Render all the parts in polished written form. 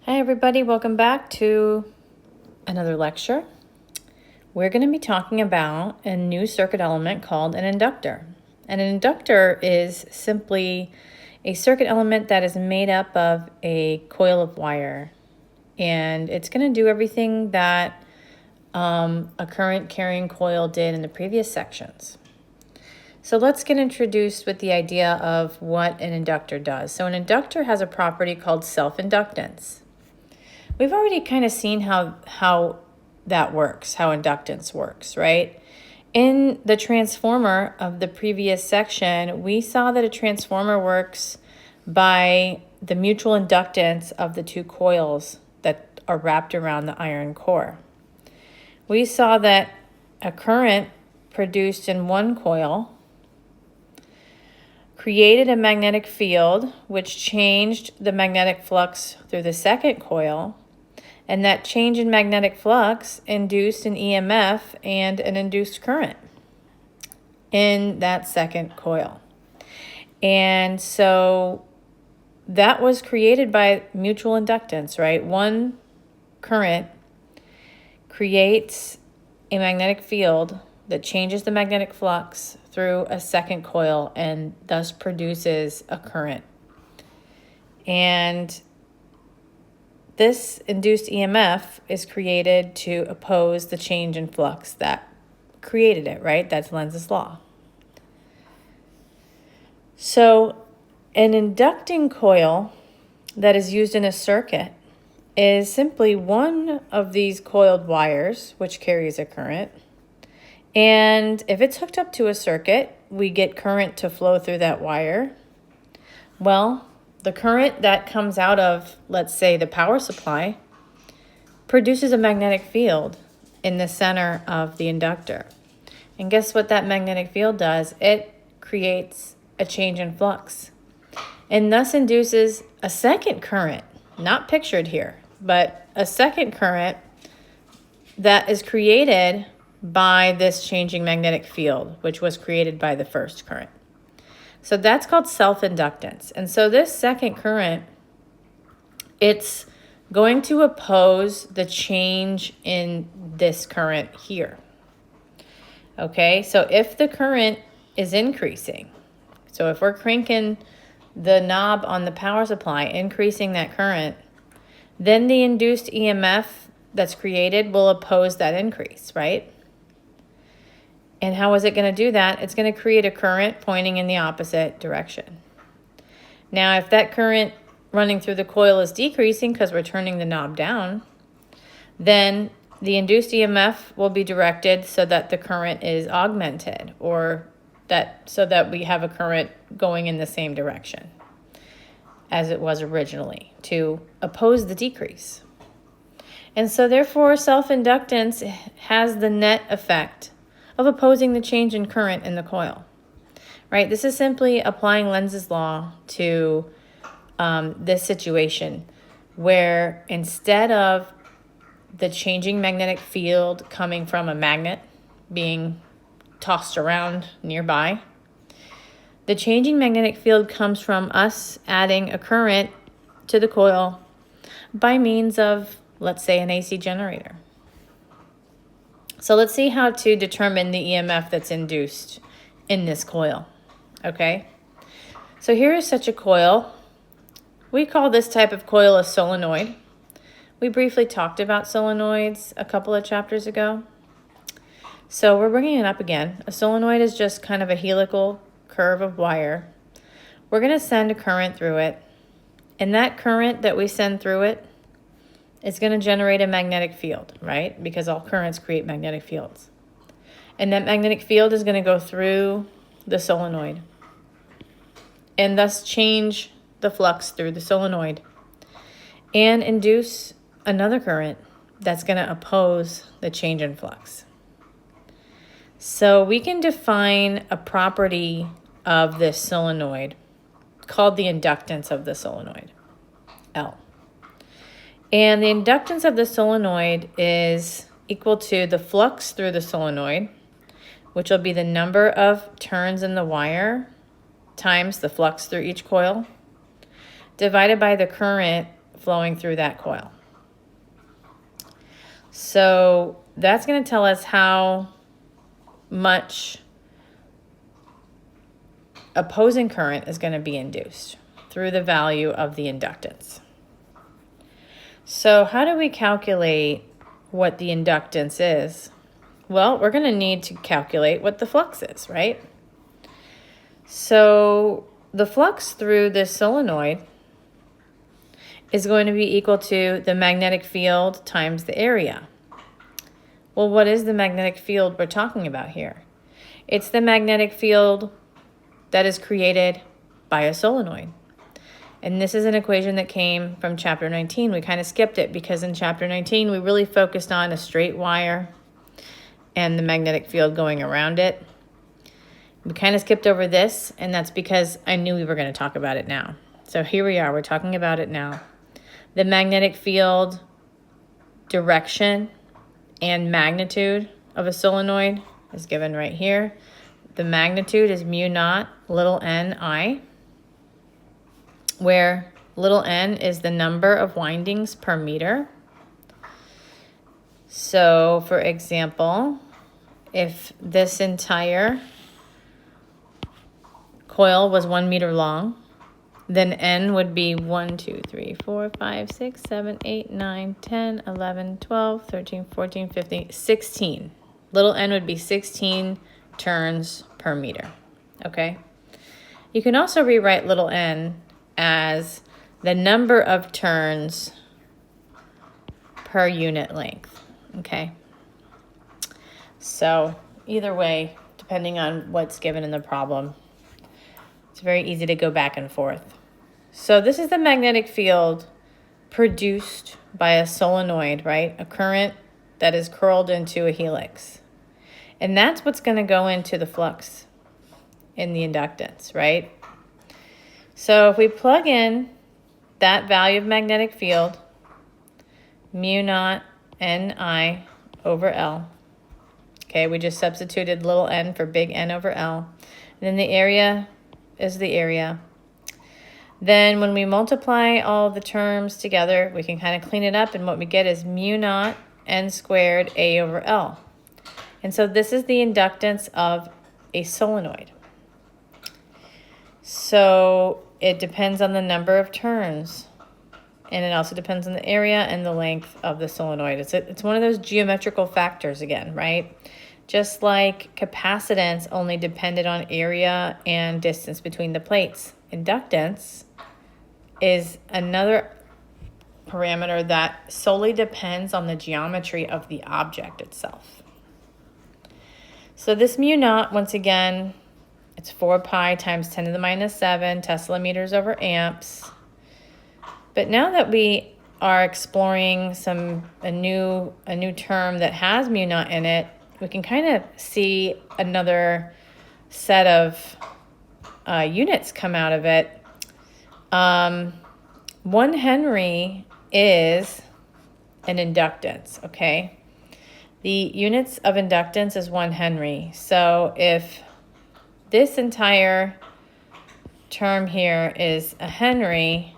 Hi everybody, welcome back to another lecture. We're going to be talking about a new circuit element called an inductor. And an inductor is simply a circuit element that is made up of a coil of wire. And it's going to do everything that a current carrying coil did in the previous sections. So let's get introduced with the idea of what an inductor does. So an inductor has a property called self-inductance. We've already kind of seen how that works, how inductance works, right? In the transformer of the previous section, we saw that a transformer works by the mutual inductance of the two coils that are wrapped around the iron core. We saw that a current produced in one coil created a magnetic field, which changed the magnetic flux through the second coil. And that change in magnetic flux induced an EMF and an induced current in that second coil. And so that was created by mutual inductance, right? One current creates a magnetic field that changes the magnetic flux through a second coil and thus produces a current. And this induced EMF is created to oppose the change in flux that created it, right? That's Lenz's law. So an inducting coil that is used in a circuit is simply one of these coiled wires, which carries a current. And if it's hooked up to a circuit, we get current to flow through that wire. Well, the current that comes out of, let's say, the power supply produces a magnetic field in the center of the inductor. And guess what that magnetic field does? It creates a change in flux and thus induces a second current, not pictured here, but a second current that is created by this changing magnetic field, which was created by the first current. So that's called self-inductance. And so this second current, it's going to oppose the change in this current here. Okay, so if the current is increasing, so if we're cranking the knob on the power supply, increasing that current, then the induced EMF that's created will oppose that increase, right? And how is it going to do that? It's going to create a current pointing in the opposite direction. Now, if that current running through the coil is decreasing because we're turning the knob down, then the induced EMF will be directed so that the current is augmented, or so that we have a current going in the same direction as it was originally to oppose the decrease. And so therefore, self-inductance has the net effect of opposing the change in current in the coil, right? This is simply applying Lenz's law to this situation where instead of the changing magnetic field coming from a magnet being tossed around nearby, the changing magnetic field comes from us adding a current to the coil by means of, let's say, an AC generator. So let's see how to determine the EMF that's induced in this coil, okay? So here is such a coil. We call this type of coil a solenoid. We briefly talked about solenoids a couple of chapters ago. So we're bringing it up again. A solenoid is just kind of a helical curve of wire. We're going to send a current through it. And that current that we send through it, it's going to generate a magnetic field, right? Because all currents create magnetic fields. And that magnetic field is going to go through the solenoid and thus change the flux through the solenoid and induce another current that's going to oppose the change in flux. So we can define a property of this solenoid called the inductance of the solenoid, L. And the inductance of the solenoid is equal to the flux through the solenoid, which will be the number of turns in the wire times the flux through each coil, divided by the current flowing through that coil. So that's going to tell us how much opposing current is going to be induced through the value of the inductance. So how do we calculate what the inductance is? Well, we're going to need to calculate what the flux is, right? So the flux through this solenoid is going to be equal to the magnetic field times the area. Well, what is the magnetic field we're talking about here? It's the magnetic field that is created by a solenoid. And this is an equation that came from chapter 19. We kind of skipped it because in chapter 19, we really focused on a straight wire and the magnetic field going around it. We kind of skipped over this, and that's because I knew we were going to talk about it now. So here we are, we're talking about it now. The magnetic field direction and magnitude of a solenoid is given right here. The magnitude is mu naught little n I, where little n is the number of windings per meter. So, for example, if this entire coil was 1 meter long, then n would be 1, 2, 3, 4, 5, 6, 7, 8, 9, 10, 11, 12, 13, 14, 15, 16. Little n would be 16 turns per meter, okay? You can also rewrite little n as the number of turns per unit length, okay? So either way, depending on what's given in the problem, it's very easy to go back and forth. So this is the magnetic field produced by a solenoid, right? A current that is curled into a helix. And that's what's going to go into the flux in the inductance, right? So if we plug in that value of magnetic field, mu naught Ni over L. Okay, we just substituted little n for big N over L. And then the area is the area. Then when we multiply all the terms together, we can kind of clean it up, and what we get is mu naught N squared A over L. And so this is the inductance of a solenoid. So it depends on the number of turns, and it also depends on the area and the length of the solenoid. It's one of those geometrical factors again, right? Just like capacitance only depended on area and distance between the plates, inductance is another parameter that solely depends on the geometry of the object itself. So this mu naught, once again, it's 4 pi times 10 to the minus 7 Tesla meters over amps. But now that we are exploring a new term that has mu naught in it, we can kind of see another set of units come out of it. 1 Henry is an inductance, okay? The units of inductance is 1 Henry. So if this entire term here is a Henry,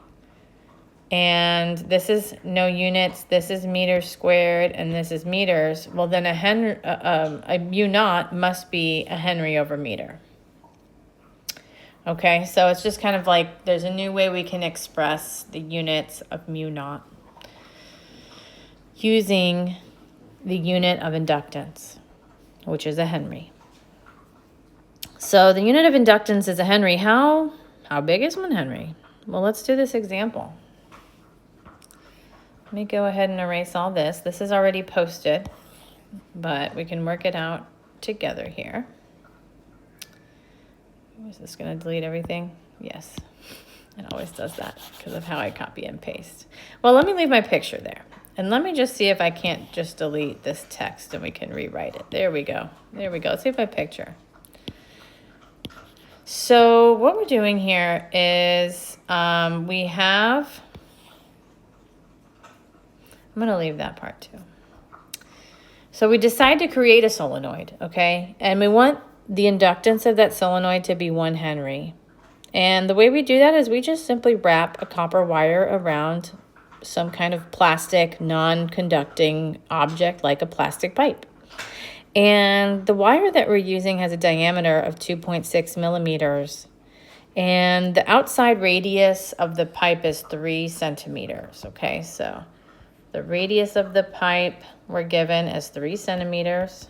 and this is no units, this is meters squared, and this is meters, well then a mu naught must be a Henry over meter. Okay, so it's just kind of like there's a new way we can express the units of mu naught using the unit of inductance, which is a Henry. So the unit of inductance is a Henry. How big is 1 Henry? Well, let's do this example. Let me go ahead and erase all this. This is already posted, but we can work it out together here. Is this going to delete everything? Yes, it always does that because of how I copy and paste. Well, let me leave my picture there. And let me just see if I can't just delete this text and we can rewrite it. There we go. There we go. Let's see if I picture. So what we're doing here is we have, I'm going to leave that part too. So we decide to create a solenoid, okay? And we want the inductance of that solenoid to be 1 Henry. And the way we do that is we just simply wrap a copper wire around some kind of plastic, non-conducting object like a plastic pipe. And the wire that we're using has a diameter of 2.6 millimeters. And the outside radius of the pipe is 3 centimeters. Okay, so the radius of the pipe we're given is 3 centimeters.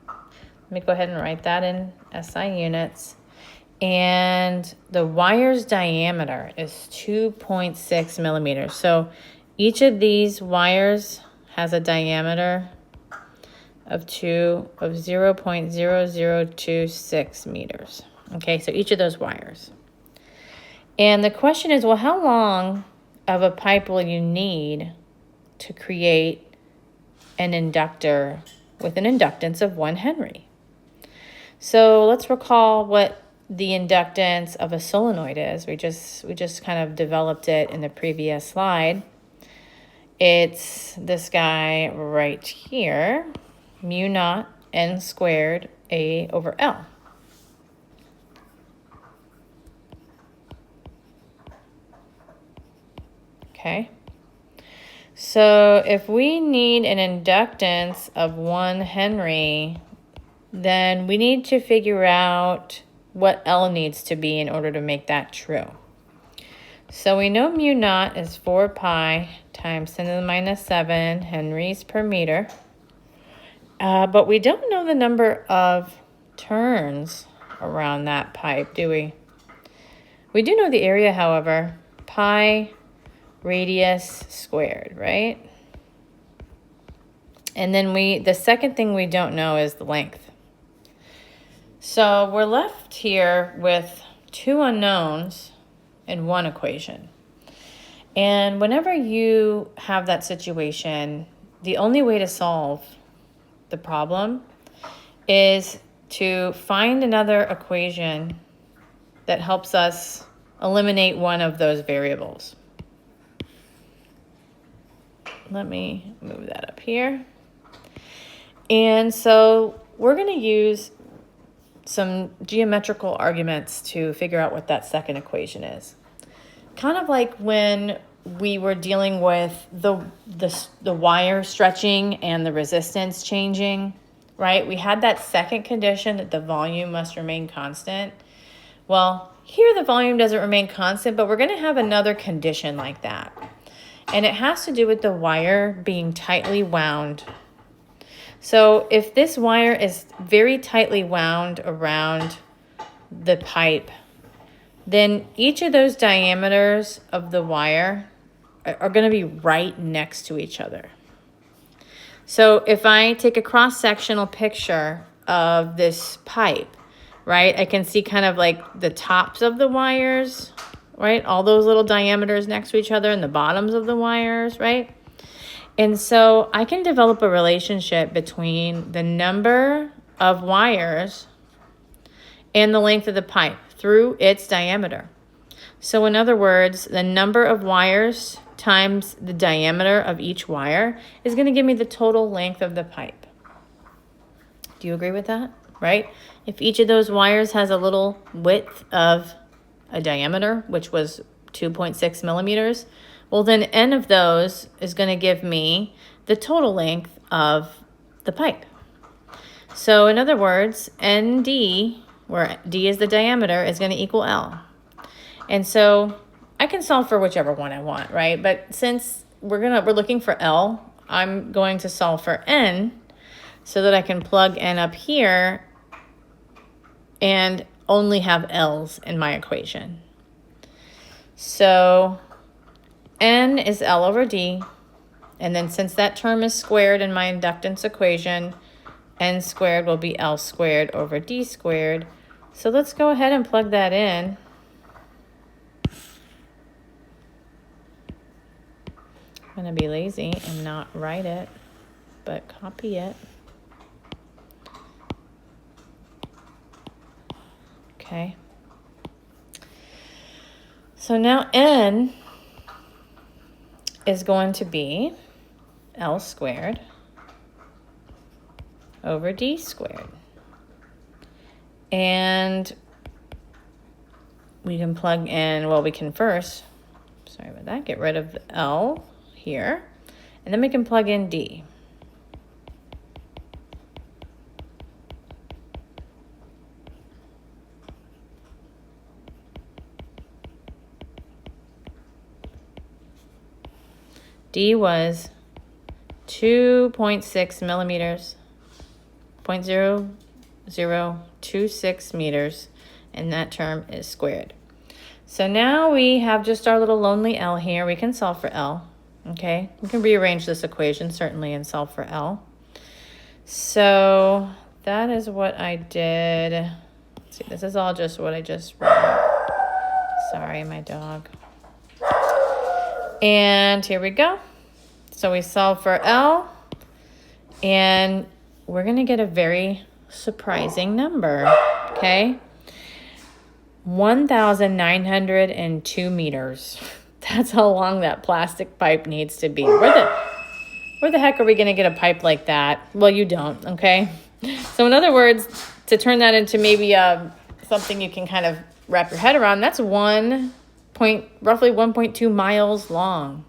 Let me go ahead and write that in SI units. And the wire's diameter is 2.6 millimeters. So each of these wires has a diameter of 0.0026 meters. Okay, so each of those wires. And the question is, well, how long of a pipe will you need to create an inductor with an inductance of 1 Henry? So let's recall what the inductance of a solenoid is. We just kind of developed it in the previous slide. It's this guy right here, mu naught N squared A over L. Okay. So if we need an inductance of 1 Henry, then we need to figure out what L needs to be in order to make that true. So we know mu naught is 4 pi times 10 to the minus 7 henries per meter. But we don't know the number of turns around that pipe, do we? We do know the area, however, pi radius squared, right? And then the second thing we don't know is the length. So we're left here with 2 unknowns and 1 equation. And whenever you have that situation, the only way to solve the problem is to find another equation that helps us eliminate one of those variables. Let me move that up here. And so we're going to use some geometrical arguments to figure out what that second equation is. Kind of like when we were dealing with the wire stretching and the resistance changing, right? We had that second condition that the volume must remain constant. Well, here the volume doesn't remain constant, but we're going to have another condition like that. And it has to do with the wire being tightly wound. So if this wire is very tightly wound around the pipe, then each of those diameters of the wire are going to be right next to each other. So if I take a cross-sectional picture of this pipe, right, I can see kind of like the tops of the wires, right, all those little diameters next to each other, and the bottoms of the wires, right? And so I can develop a relationship between the number of wires and the length of the pipe through its diameter. So in other words, the number of wires times the diameter of each wire is going to give me the total length of the pipe. Do you agree with that? Right? If each of those wires has a little width of a diameter, which was 2.6 millimeters, well, then n of those is going to give me the total length of the pipe. So in other words, ND, where D is the diameter, is going to equal L. And so I can solve for whichever one I want, right? But since we're looking for L, I'm going to solve for N so that I can plug N up here and only have L's in my equation. So N is L over D, and then since that term is squared in my inductance equation, N squared will be L squared over D squared. So let's go ahead and plug that in. I'm going to be lazy and not write it, but copy it. Okay. So now N is going to be L squared over D squared. And we can plug in, well, we can first sorry about that, get rid of the L here, and then we can plug in D. D was 2.6 millimeters, 0.0026 meters, and that term is squared. So now we have just our little lonely L here. We can solve for L, okay? We can rearrange this equation, certainly, and solve for L. So that is what I did. Let's see, this is all just what I just wrote. Sorry, my dog. And here we go. So we solve for L, and we're going to get a very surprising number, okay? 1,902 meters. That's how long that plastic pipe needs to be. Where the heck are we going to get a pipe like that? Well, you don't, okay? So in other words, to turn that into maybe something you can kind of wrap your head around, that's roughly 1.2 miles long,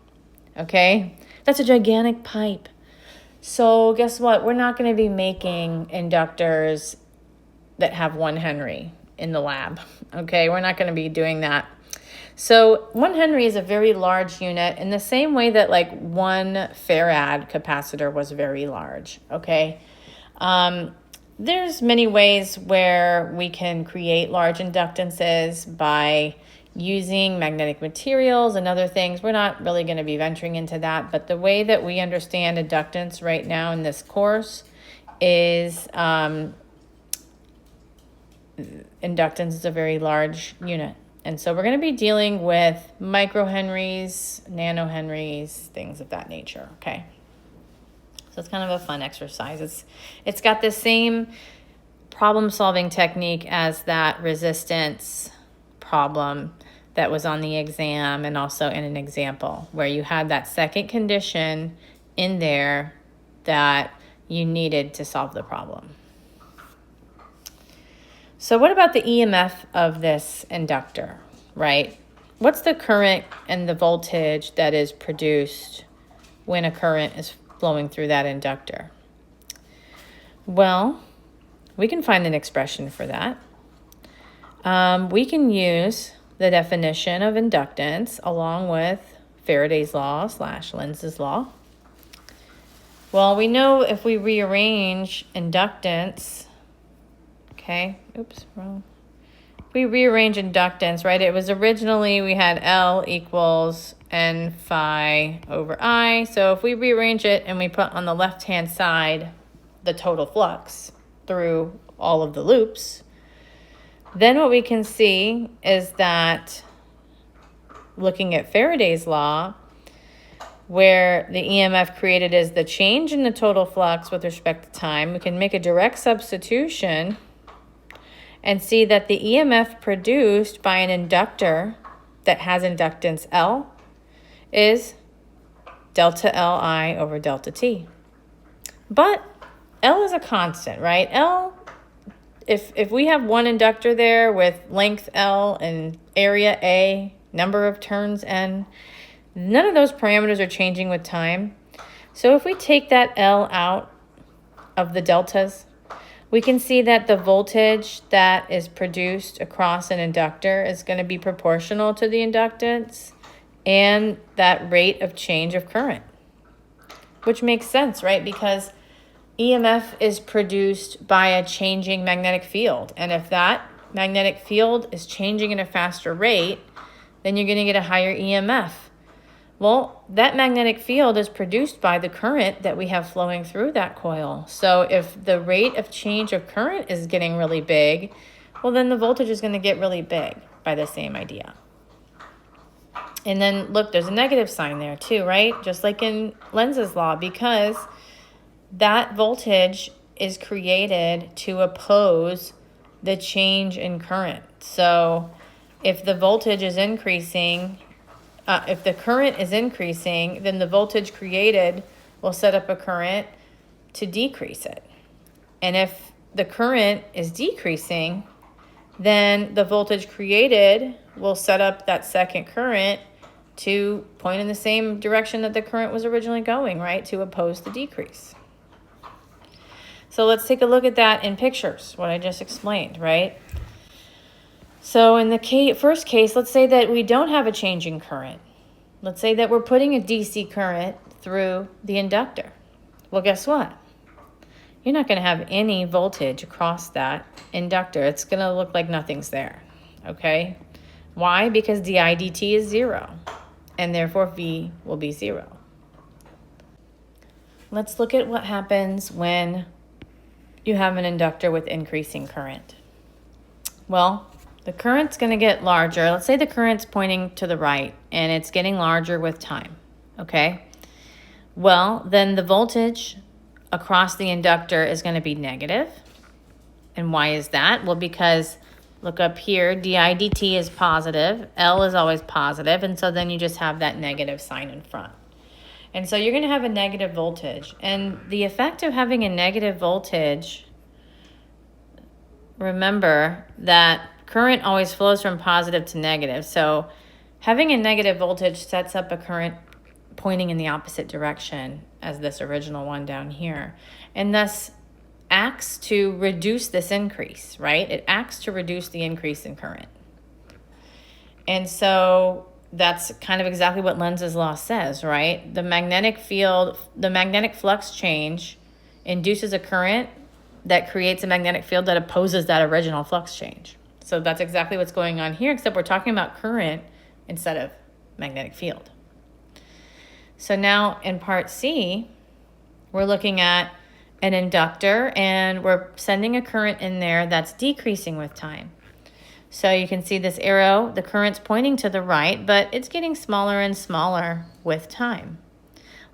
okay? That's a gigantic pipe. So guess what? We're not going to be making inductors that have 1 Henry in the lab, okay? We're not going to be doing that. So 1 Henry is a very large unit in the same way that like 1 farad capacitor was very large, okay? There's many ways where we can create large inductances by using magnetic materials and other things. We're not really going to be venturing into that, but the way that we understand inductance right now in this course is inductance is a very large unit. And so we're going to be dealing with microhenries, nanohenries, things of that nature, okay? So it's kind of a fun exercise. It's got the same problem-solving technique as that resistance problem that was on the exam and also in an example where you had that second condition in there that you needed to solve the problem. So what about the EMF of this inductor, right? What's the current and the voltage that is produced when a current is flowing through that inductor? Well, we can find an expression for that. We can use the definition of inductance along with Faraday's law / Lenz's law. Well, we know if we rearrange inductance, okay, oops, wrong. We rearrange inductance, right? It was originally, we had L equals N phi over I. So if we rearrange it and we put on the left-hand side the total flux through all of the loops, then what we can see is that looking at Faraday's law, where the EMF created is the change in the total flux with respect to time, we can make a direct substitution and see that the EMF produced by an inductor that has inductance L is delta Li over delta T. But L is a constant, right? L, if we have one inductor there with length L and area A, number of turns N, none of those parameters are changing with time. So if we take that L out of the deltas, we can see that the voltage that is produced across an inductor is going to be proportional to the inductance and that rate of change of current, which makes sense, right? Because EMF is produced by a changing magnetic field. And if that magnetic field is changing at a faster rate, then you're going to get a higher EMF. Well, that magnetic field is produced by the current that we have flowing through that coil. So if the rate of change of current is getting really big, well, then the voltage is going to get really big by the same idea. And then look, there's a negative sign there too, right? Just like in Lenz's law, because that voltage is created to oppose the change in current. So if the voltage is increasing, if the current is increasing, then the voltage created will set up a current to decrease it. And if the current is decreasing, then the voltage created will set up that second current to point in the same direction that the current was originally going, right? To oppose the decrease. So let's take a look at that in pictures, what I just explained, right? So in the first case, let's say that we don't have a changing current. Let's say that we're putting a DC current through the inductor. Well, guess what? You're not going to have any voltage across that inductor. It's going to look like nothing's there, okay? Why? Because di dt is 0, and therefore V will be 0. Let's look at what happens when you have an inductor with increasing current. Well, the current's going to get larger. Let's say the current's pointing to the right, and it's getting larger with time, okay? Well, then the voltage across the inductor is going to be negative. And why is that? Well, because look up here, di dt is positive, L is always positive, and so then you just have that negative sign in front. And so you're going to have a negative voltage. And the effect of having a negative voltage, remember that current always flows from positive to negative. So having a negative voltage sets up a current pointing in the opposite direction as this original one down here, and thus acts to reduce this increase, right? It acts to reduce the increase in current. And so that's kind of exactly what Lenz's law says, right? The magnetic field, the magnetic flux change induces a current that creates a magnetic field that opposes that original flux change. So that's exactly what's going on here, except we're talking about current instead of magnetic field. So now in part C, we're looking at an inductor, and we're sending a current in there that's decreasing with time. So you can see this arrow, the current's pointing to the right, but it's getting smaller and smaller with time.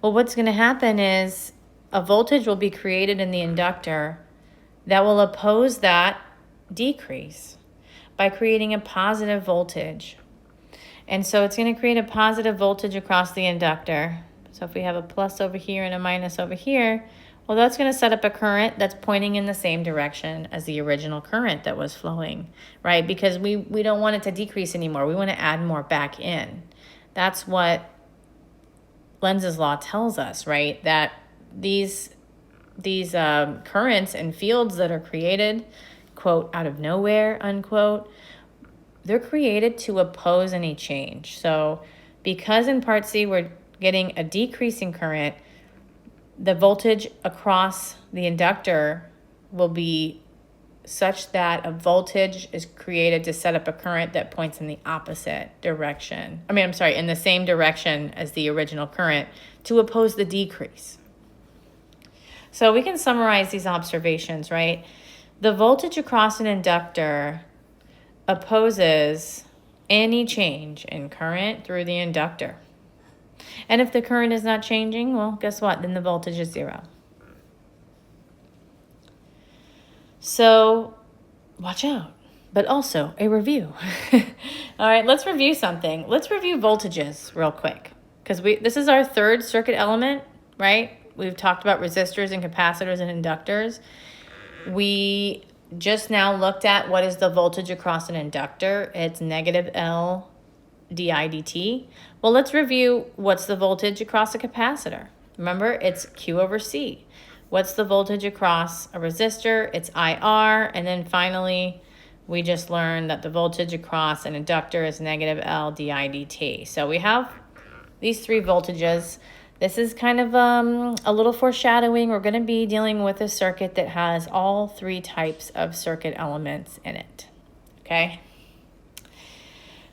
Well, what's going to happen is a voltage will be created in the inductor that will oppose that decrease by creating a positive voltage. And so it's going to create a positive voltage across the inductor. So if we have a plus over here and a minus over here, well, that's going to set up a current that's pointing in the same direction as the original current that was flowing, right? Because we don't want it to decrease anymore. We want to add more back in. That's what Lenz's law tells us, right? That these currents and fields that are created, quote, out of nowhere, unquote, they're created to oppose any change. So because in part C we're getting a decreasing current, the voltage across the inductor will be such that a voltage is created to set up a current that points in the opposite direction. In the same direction as the original current to oppose the decrease. So we can summarize these observations, right? The voltage across an inductor opposes any change in current through the inductor. And if the current is not changing, well, guess what? Then the voltage is 0. So watch out, but also a review. All right, let's review something. Let's review voltages real quick, because this is our third circuit element, right? We've talked about resistors and capacitors and inductors. We just now looked at what is the voltage across an inductor. It's negative L di dt. Well, let's review what's the voltage across a capacitor. Remember, it's Q over C. What's the voltage across a resistor? It's IR. And then finally, we just learned that the voltage across an inductor is negative L di dt. So we have these three voltages. This is kind of a little foreshadowing. We're going to be dealing with a circuit that has all three types of circuit elements in it. Okay?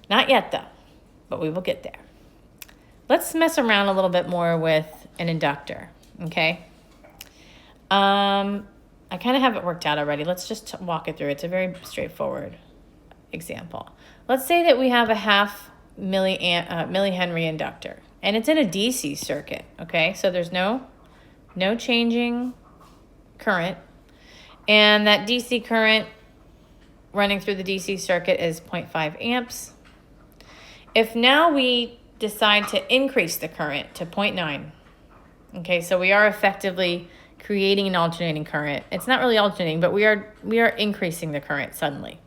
Not yet, though, but we will get there. Let's mess around a little bit more with an inductor. Okay? I kind of have it worked out already. Let's just walk it through. It's a very straightforward example. Let's say that we have a half millihenry inductor, and it's in a DC circuit, okay? So there's no changing current, and that DC current running through the DC circuit is 0.5 amps. If now we decide to increase the current to 0.9, okay, so we are effectively creating an alternating current. It's not really alternating, but we are increasing the current suddenly.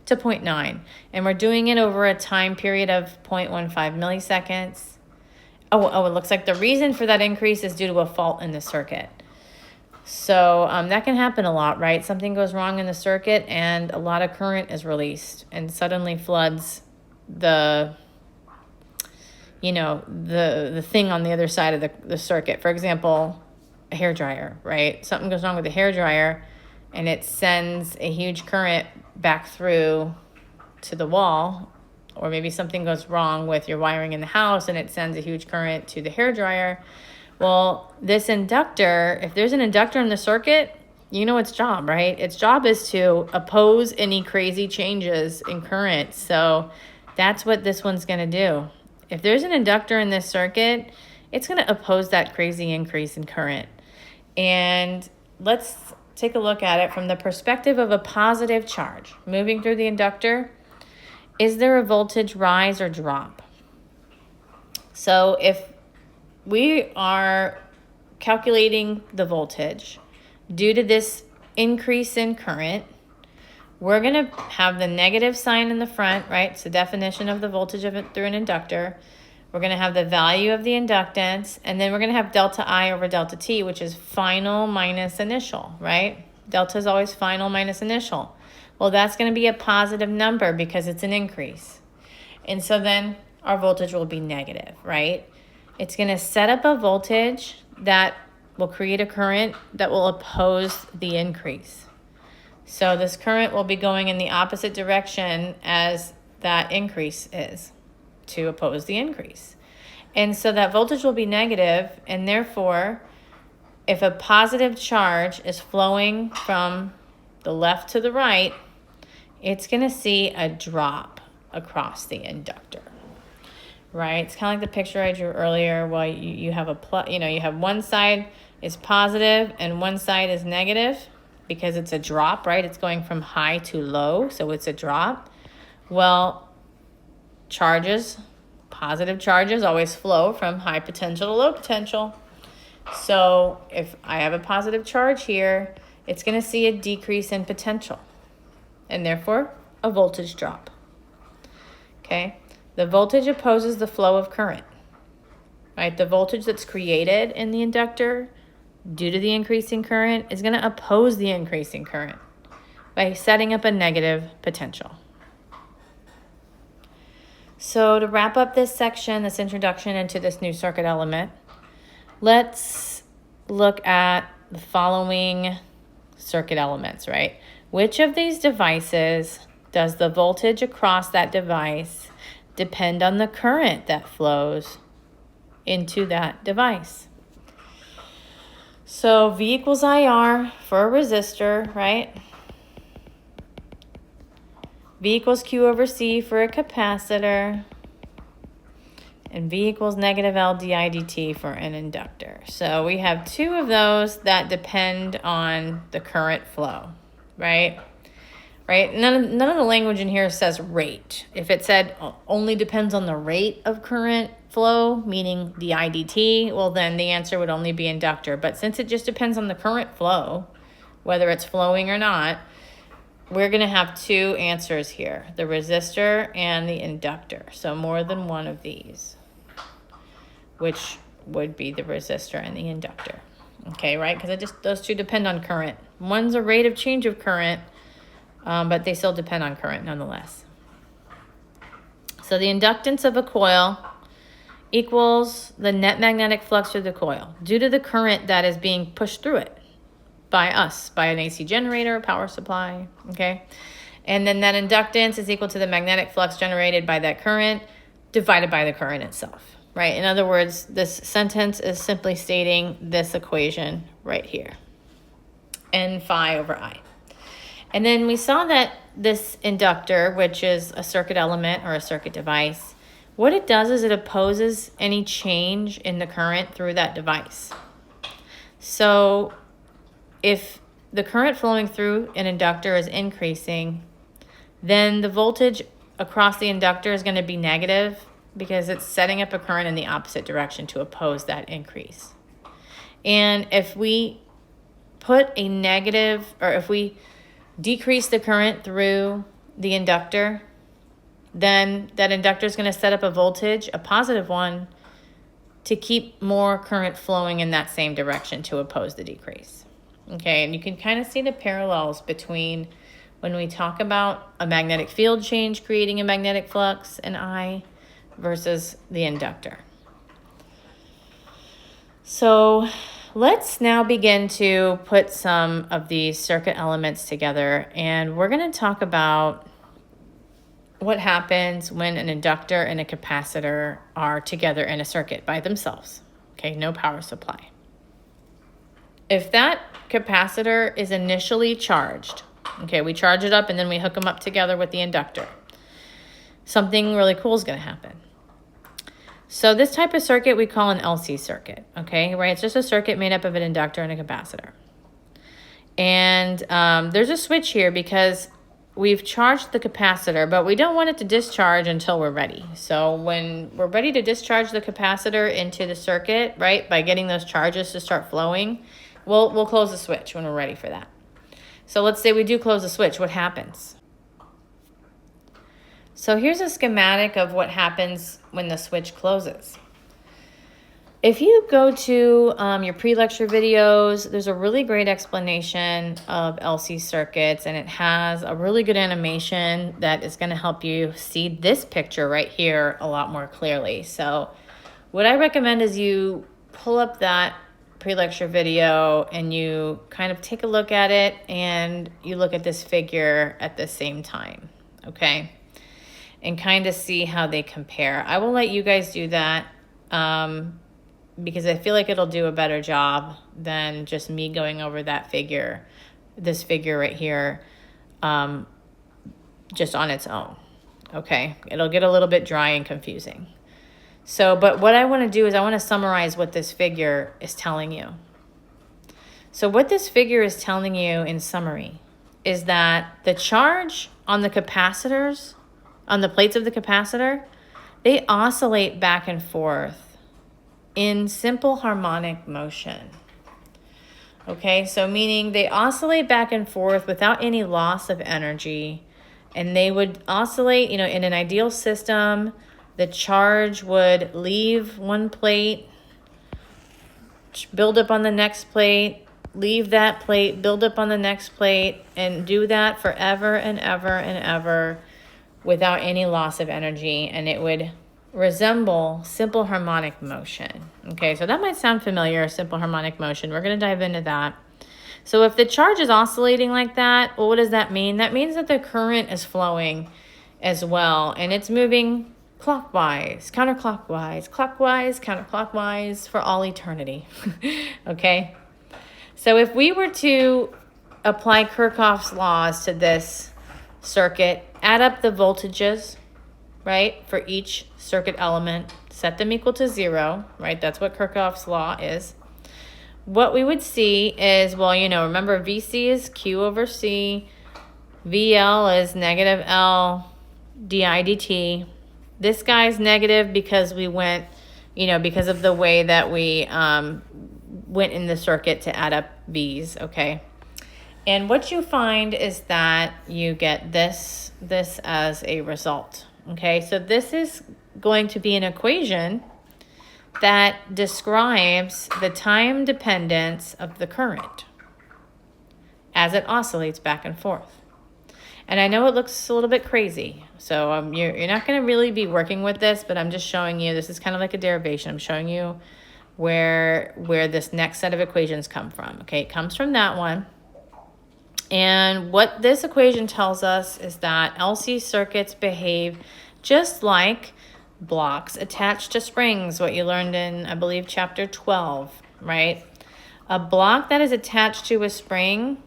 to 0.9. And we're doing it over a time period of 0.15 milliseconds. Oh, it looks like the reason for that increase is due to a fault in the circuit. So that can happen a lot, right? Something goes wrong in the circuit and a lot of current is released and suddenly floods the thing on the other side of the circuit. For example, a hairdryer, right? Something goes wrong with the hairdryer and it sends a huge current back through to the wall, or maybe something goes wrong with your wiring in the house and it sends a huge current to the hairdryer. Well, this inductor, if there's an inductor in the circuit, you know its job, right? Its job is to oppose any crazy changes in current. So that's what this one's going to do. If there's an inductor in this circuit, it's going to oppose that crazy increase in current. And let's take a look at it from the perspective of a positive charge. Moving through the inductor, is there a voltage rise or drop? So if we are calculating the voltage due to this increase in current, we're going to have the negative sign in the front, right? It's the definition of the voltage of it through an inductor. We're going to have the value of the inductance, and then we're going to have delta I over delta T, which is final minus initial, right? Delta is always final minus initial. Well, that's going to be a positive number because it's an increase. And so then our voltage will be negative, right? It's going to set up a voltage that will create a current that will oppose the increase. So this current will be going in the opposite direction as that increase is to oppose the increase. And so that voltage will be negative, and therefore, if a positive charge is flowing from the left to the right, it's going to see a drop across the inductor. Right? It's kind of like the picture I drew earlier where you have you have one side is positive and one side is negative because it's a drop, right? It's going from high to low, so it's a drop. Well, positive charges always flow from high potential to low potential. So if I have a positive charge here, it's going to see a decrease in potential and therefore a voltage drop. Okay? The voltage opposes the flow of current, right? The voltage that's created in the inductor due to the increasing current is going to oppose the increasing current by setting up a negative potential. So to wrap up this section, this introduction into this new circuit element, let's look at the following circuit elements, right? Which of these devices does the voltage across that device depend on the current that flows into that device? So V equals IR for a resistor, right? V equals Q over C for a capacitor. And V equals negative L di dt for an inductor. So we have two of those that depend on the current flow, right? Right? None of the language in here says rate. If it said only depends on the rate of current flow, meaning the IDT, well, then the answer would only be inductor. But since it just depends on the current flow, whether it's flowing or not, we're going to have two answers here, the resistor and the inductor. So more than one of these, which would be the resistor and the inductor. Okay, right? Because those two depend on current. One's a rate of change of current, but they still depend on current nonetheless. So the inductance of a coil equals the net magnetic flux through the coil due to the current that is being pushed through it by an AC generator, power supply, okay? And then that inductance is equal to the magnetic flux generated by that current divided by the current itself, right? In other words, this sentence is simply stating this equation right here, N phi over I. And then we saw that this inductor, which is a circuit element or a circuit device, what it does is it opposes any change in the current through that device. So if the current flowing through an inductor is increasing, then the voltage across the inductor is going to be negative because it's setting up a current in the opposite direction to oppose that increase. And if we put a negative, or if we decrease the current through the inductor, then that inductor is going to set up a voltage, a positive one, to keep more current flowing in that same direction to oppose the decrease. Okay, and you can kind of see the parallels between when we talk about a magnetic field change creating a magnetic flux in I versus the inductor. So let's now begin to put some of these circuit elements together, and we're going to talk about what happens when an inductor and a capacitor are together in a circuit by themselves. Okay, no power supply. If that capacitor is initially charged, okay, we charge it up and then we hook them up together with the inductor, something really cool is going to happen. So this type of circuit we call an LC circuit, okay, right? It's just a circuit made up of an inductor and a capacitor. And there's a switch here because we've charged the capacitor, but we don't want it to discharge until we're ready. So when we're ready to discharge the capacitor into the circuit, right, by getting those charges to start flowing, we'll close the switch when we're ready for that. So let's say we do close the switch. What happens? So here's a schematic of what happens when the switch closes. If you go to your pre-lecture videos, there's a really great explanation of LC circuits, and it has a really good animation that is going to help you see this picture right here a lot more clearly. So what I recommend is you pull up that pre-lecture video and you kind of take a look at it and you look at this figure at the same time, okay? And kind of see how they compare. I will let you guys do that. Because I feel like it'll do a better job than just me going over that figure, this figure right here, just on its own, okay? It'll get a little bit dry and confusing. So, but what I want to do is I want to summarize what this figure is telling you. So what this figure is telling you in summary is that the charge on the capacitors, on the plates of the capacitor, they oscillate back and forth in simple harmonic motion. Okay, so meaning they oscillate back and forth without any loss of energy, and they would oscillate, in an ideal system, the charge would leave one plate, build up on the next plate, leave that plate, build up on the next plate, and do that forever and ever and ever without any loss of energy, and it would resemble simple harmonic motion. Okay, so that might sound familiar, simple harmonic motion. We're going to dive into that. So if the charge is oscillating like that, well, what does that mean? That means that the current is flowing as well, and it's moving clockwise, counterclockwise, clockwise, counterclockwise for all eternity. Okay? So if we were to apply Kirchhoff's laws to this circuit, add up the voltages, right, for each circuit element, set them equal to 0, right? That's what Kirchhoff's law is. What we would see is, well, remember VC is Q over C, VL is negative L di dt. This guy's negative because we went, because of the way that we went in the circuit to add up V's, okay? And what you find is that you get this as a result. Okay, so this is going to be an equation that describes the time dependence of the current as it oscillates back and forth. And I know it looks a little bit crazy, so you're not going to really be working with this, but I'm just showing you, this is kind of like a derivation. I'm showing you where this next set of equations come from. Okay, it comes from that one. And what this equation tells us is that LC circuits behave just like blocks attached to springs, what you learned in, I believe, chapter 12, right? A block that is attached to a spring,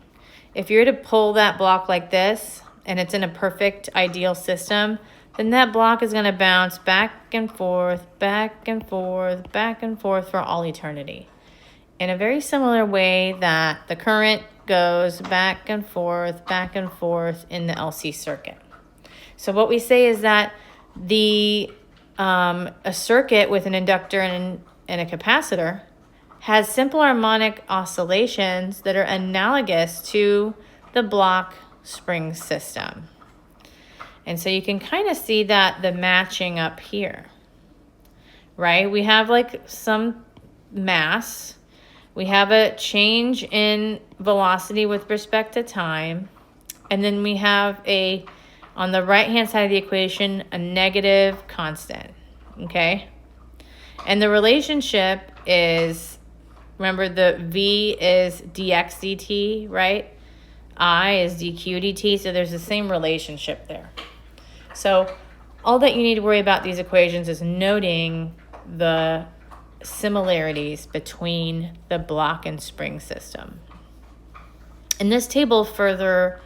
if you're to pull that block like this, and it's in a perfect ideal system, then that block is going to bounce back and forth, back and forth, back and forth for all eternity. In a very similar way that the current goes back and forth in the LC circuit. So what we say is that a circuit with an inductor and a capacitor has simple harmonic oscillations that are analogous to the block spring system. And so you can kind of see that the matching up here, right? We have like some mass. We have a change in velocity with respect to time. And then we have on the right-hand side of the equation, a negative constant, okay? And the relationship is, remember the V is dx dt, right? I is dq dt, so there's the same relationship there. So all that you need to worry about these equations is noting the similarities between the block and spring system. And this table further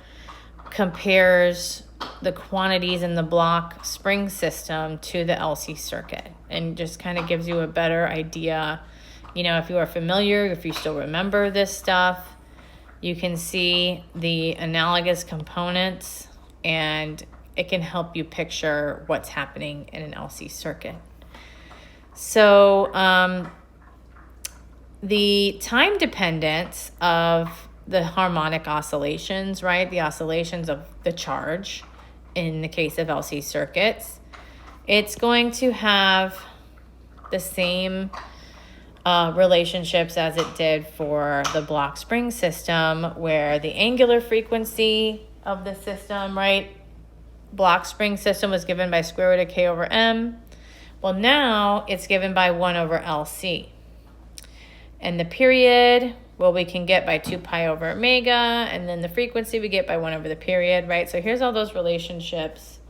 compares the quantities in the block spring system to the LC circuit and just kind of gives you a better idea. You know, if you are familiar, if you still remember this stuff, you can see the analogous components and it can help you picture what's happening in an LC circuit. So the time dependence of the harmonic oscillations, right? The oscillations of the charge in the case of LC circuits, it's going to have the same relationships as it did for the block spring system, where the angular frequency of the system, right? Block spring system was given by square root of K over M. Well, now it's given by 1 over LC. And the period, well, we can get by 2 pi over omega, and then the frequency we get by 1 over the period, right? So here's all those relationships.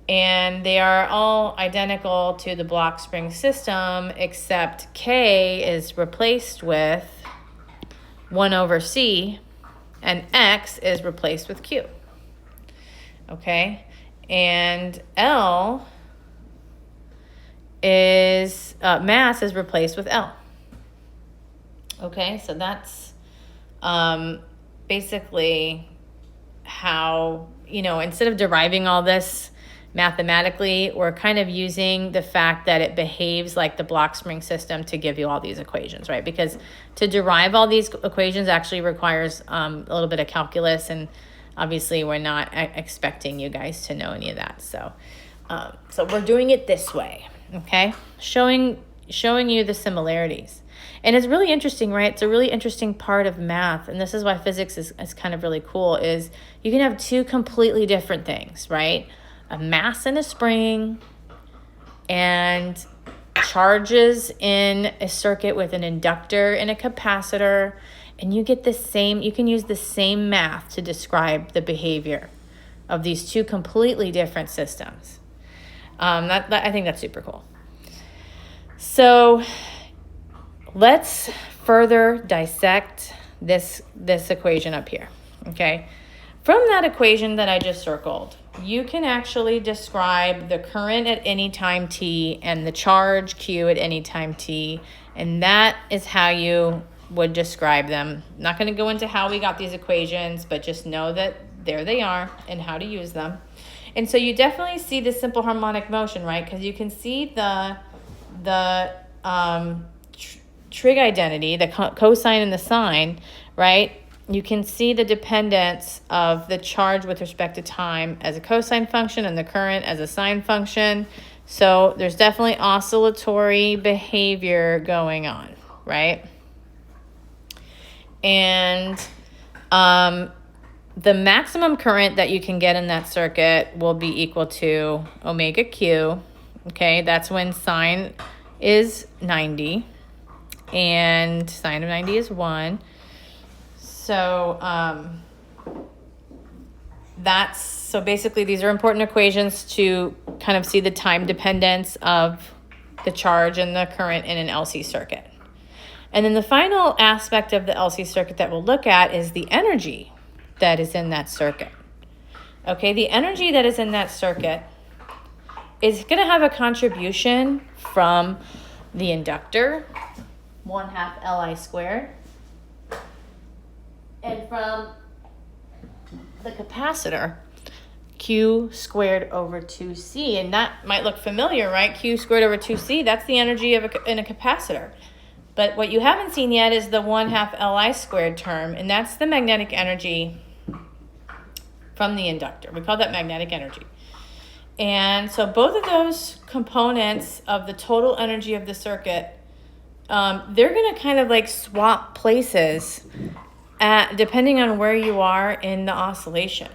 And they are all identical to the block spring system, except K is replaced with 1 over C, and X is replaced with Q. Okay? And L is, mass is replaced with L. Okay, so that's basically how, you know, instead of deriving all this mathematically, we're kind of using the fact that it behaves like the block spring system to give you all these equations, right? Because to derive all these equations actually requires a little bit of calculus, and obviously we're not expecting you guys to know any of that. So we're doing it this way, okay? Showing you the similarities. And it's really interesting, right? It's a really interesting part of math, and this is why physics is kind of really cool, is you can have two completely different things, right? A mass in a spring and charges in a circuit with an inductor and a capacitor, and you get the same, you can use the same math to describe the behavior of these two completely different systems. I think that's super cool. So let's further dissect this equation up here, okay? From that equation that I just circled, you can actually describe the current at any time t and the charge Q at any time t, and that is how you would describe them. I'm not going to go into how we got these equations, but just know that there they are and how to use them. And so you definitely see the simple harmonic motion, right? Because you can see the trig identity, the cosine and the sine, right? You can see the dependence of the charge with respect to time as a cosine function and the current as a sine function. So there's definitely oscillatory behavior going on, right? And the maximum current that you can get in that circuit will be equal to omega Q. Okay, that's when sine is 90 and sine of 90 is 1. So so basically these are important equations to kind of see the time dependence of the charge and the current in an LC circuit. And then the final aspect of the LC circuit that we'll look at is the energy that is in that circuit. Okay, the energy that is in that circuit is going to have a contribution from the inductor, 1/2 Li squared, and from the capacitor, Q squared over 2C. And that might look familiar, right? Q squared over 2C, that's the energy in a capacitor. But what you haven't seen yet is the 1/2 Li squared term, and that's the magnetic energy from the inductor. We call that magnetic energy. And so both of those components of the total energy of the circuit, they're going to kind of like swap places depending on where you are in the oscillation,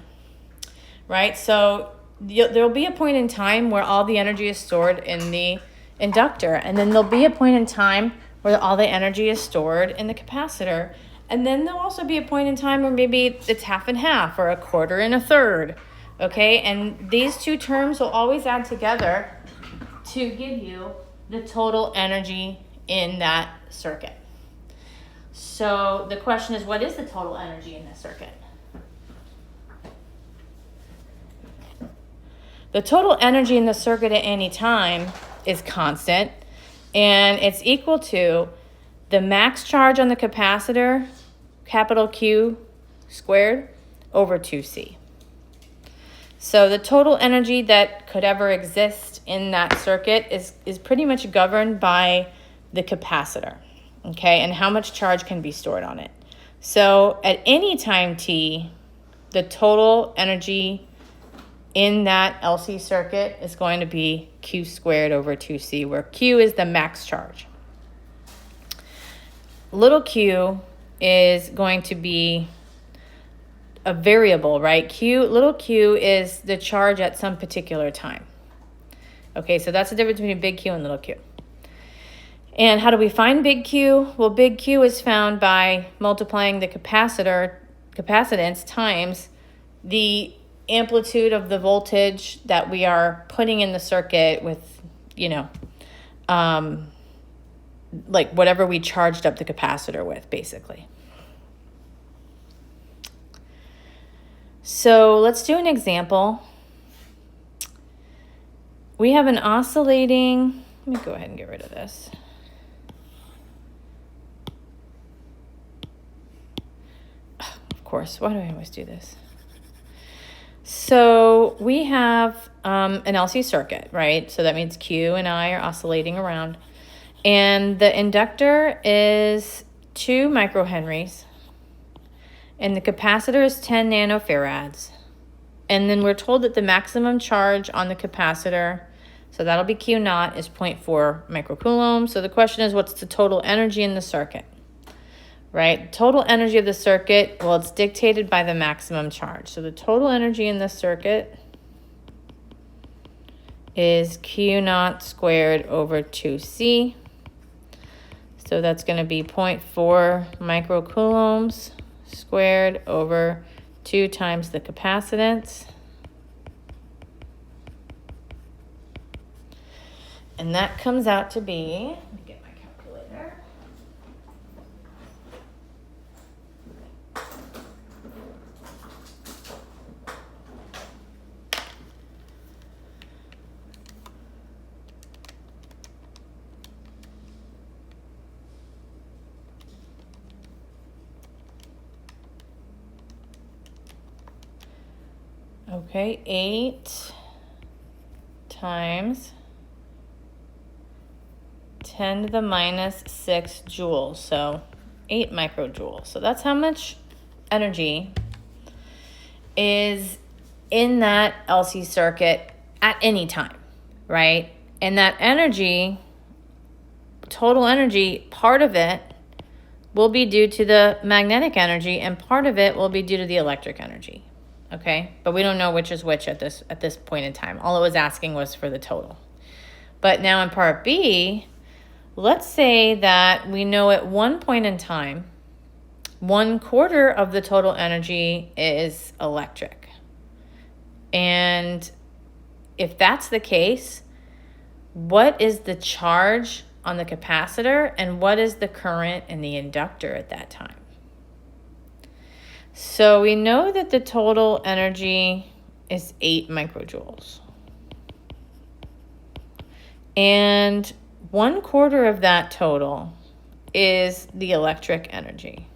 right? So there'll be a point in time where all the energy is stored in the inductor, and then there'll be a point in time where all the energy is stored in the capacitor, and then there'll also be a point in time where maybe it's half and half or a quarter and a third, okay? And these two terms will always add together to give you the total energy in that circuit. So the question is, what is the total energy in this circuit? The total energy in the circuit at any time is constant, and it's equal to the max charge on the capacitor, capital Q squared, over 2C. So the total energy that could ever exist in that circuit is pretty much governed by the capacitor, okay, and how much charge can be stored on it. So at any time t, the total energy in that LC circuit is going to be Q squared over 2C, where Q is the max charge. Little q is going to be a variable, right? Little q is the charge at some particular time. Okay, so that's the difference between big Q and little q. And how do we find big Q? Well, big Q is found by multiplying the capacitance times the amplitude of the voltage that we are putting in the circuit with, like whatever we charged up the capacitor with, basically. So let's do an example. We have an oscillating, let me go ahead and get rid of this. Of course, why do I always do this? So we have an LC circuit, right? So that means Q and I are oscillating around. And the inductor is 2 microhenries. And the capacitor is 10 nanofarads. And then we're told that the maximum charge on the capacitor, so that'll be Q naught, is 0.4 microcoulombs. So the question is, what's the total energy in the circuit? Right? Total energy of the circuit, well, it's dictated by the maximum charge. So the total energy in the circuit is Q naught squared over 2C. So that's going to be 0.4 microcoulombs squared over 2 times the capacitance. And that comes out to be, let me get my calculator. Okay, 8 times 10 to the minus 6 joules, so 8 microjoules. So that's how much energy is in that LC circuit at any time, right? And that energy, total energy, part of it will be due to the magnetic energy and part of it will be due to the electric energy. Okay, but we don't know which is which at this point in time. All it was asking was for the total. But now in part B, let's say that we know at one point in time, 1/4 of the total energy is electric. And if that's the case, what is the charge on the capacitor and what is the current in the inductor at that time? So we know that the total energy is 8 microjoules. And 1/4 of that total is the electric energy.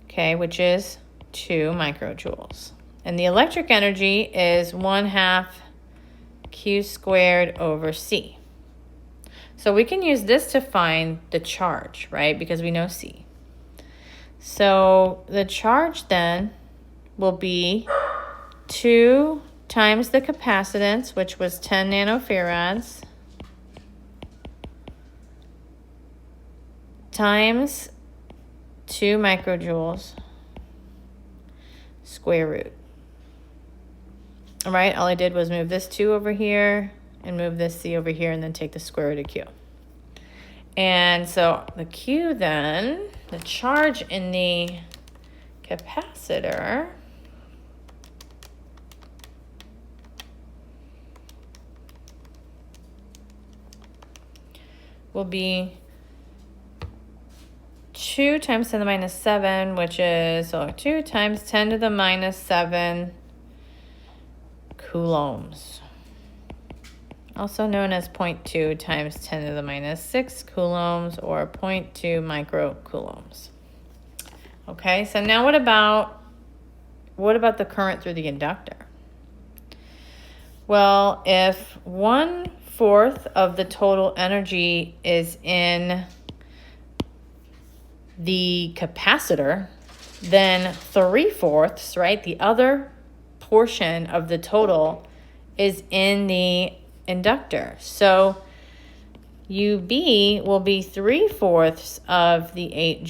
Okay, which is 2 microjoules. And the electric energy is 1/2 Q squared over C. So we can use this to find the charge, right? Because we know C. So the charge then will be 2 times the capacitance, which was 10 nanofarads, times 2 microjoules, square root. All right, all I did was move this 2 over here and move this C over here and then take the square root of Q. And so the Q then, the charge in the capacitor will be 2 times 10 to the minus 7, which is 2 times 10 to the minus 7 coulombs, also known as 0.2 times 10 to the minus 6 coulombs, or 0.2 microcoulombs. Okay, so now what about the current through the inductor? Well, if 1/4 of the total energy is in the capacitor, then 3/4, right, the other portion of the total is in the inductor. So UB will be 3/4 of the 8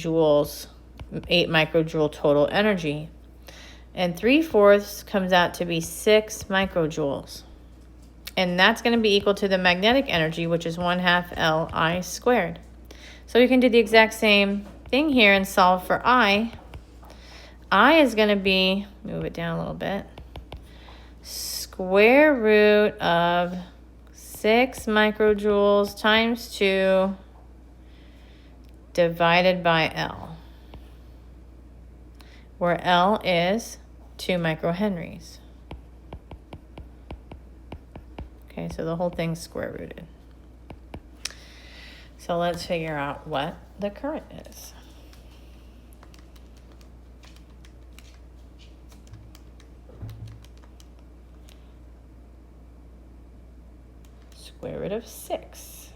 microjoule total energy. And 3/4 comes out to be 6 microjoules. And that's going to be equal to the magnetic energy, which is 1/2 Li squared. So we can do the exact same thing here and solve for I. I is going to be, move it down a little bit, square root of 6 microjoules times 2 divided by L, where L is 2 microhenries. Okay, so the whole thing's square rooted. So let's figure out what the current is. Square root of 6,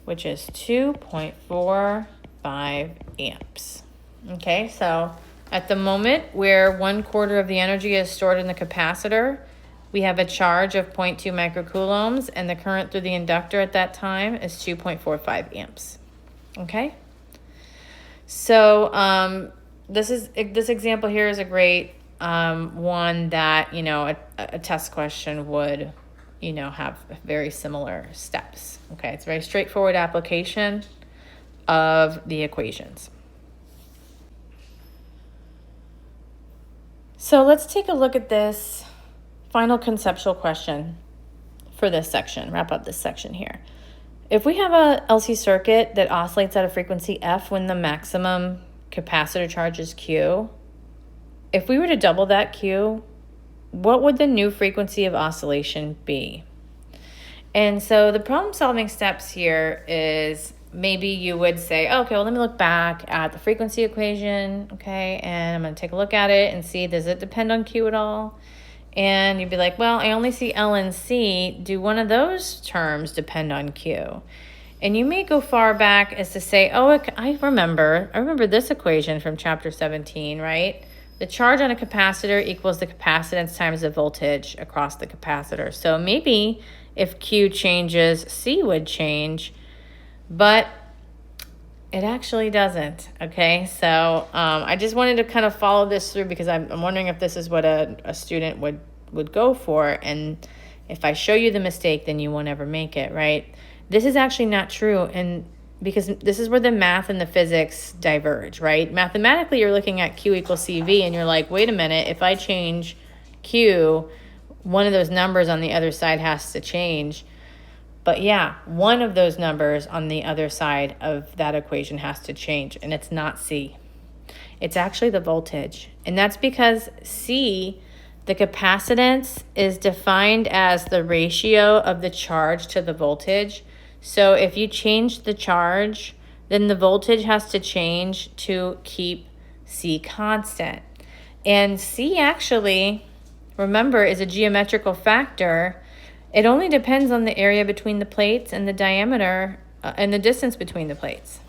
which is 2.45 amps. Okay, so at the moment where 1/4 of the energy is stored in the capacitor, we have a charge of 0.2 microcoulombs, and the current through the inductor at that time is 2.45 amps. Okay, so this example here is a great one that, you know, a test question would, you know, have very similar steps. Okay, it's a very straightforward application of the equations. So let's take a look at this final conceptual question for this section, wrap up this section here. If we have a LC circuit that oscillates at a frequency F when the maximum capacitor charge is Q, if we were to double that Q, what would the new frequency of oscillation be? And so the problem solving steps here is, maybe you would say, okay, well, let me look back at the frequency equation, okay, and I'm going to take a look at it and see, does it depend on Q at all? And you'd be like, well, I only see L and C. Do one of those terms depend on Q? And you may go far back as to say, oh, I remember this equation from chapter 17, right? The charge on a capacitor equals the capacitance times the voltage across the capacitor. So maybe if Q changes, C would change, but it actually doesn't, okay? So I just wanted to kind of follow this through because I'm wondering if this is what a student would go for, and if I show you the mistake, then you won't ever make it, right? This is actually not true, and because this is where the math and the physics diverge, right? Mathematically, you're looking at Q equals CV, and you're like, wait a minute, if I change Q, one of those numbers on the other side has to change. But yeah, one of those numbers on the other side of that equation has to change, and it's not C. It's actually the voltage. And that's because C, the capacitance, is defined as the ratio of the charge to the voltage. So if you change the charge, then the voltage has to change to keep C constant. And C actually, remember, is a geometrical factor. It only depends on the area between the plates and the diameter and the distance between the plates.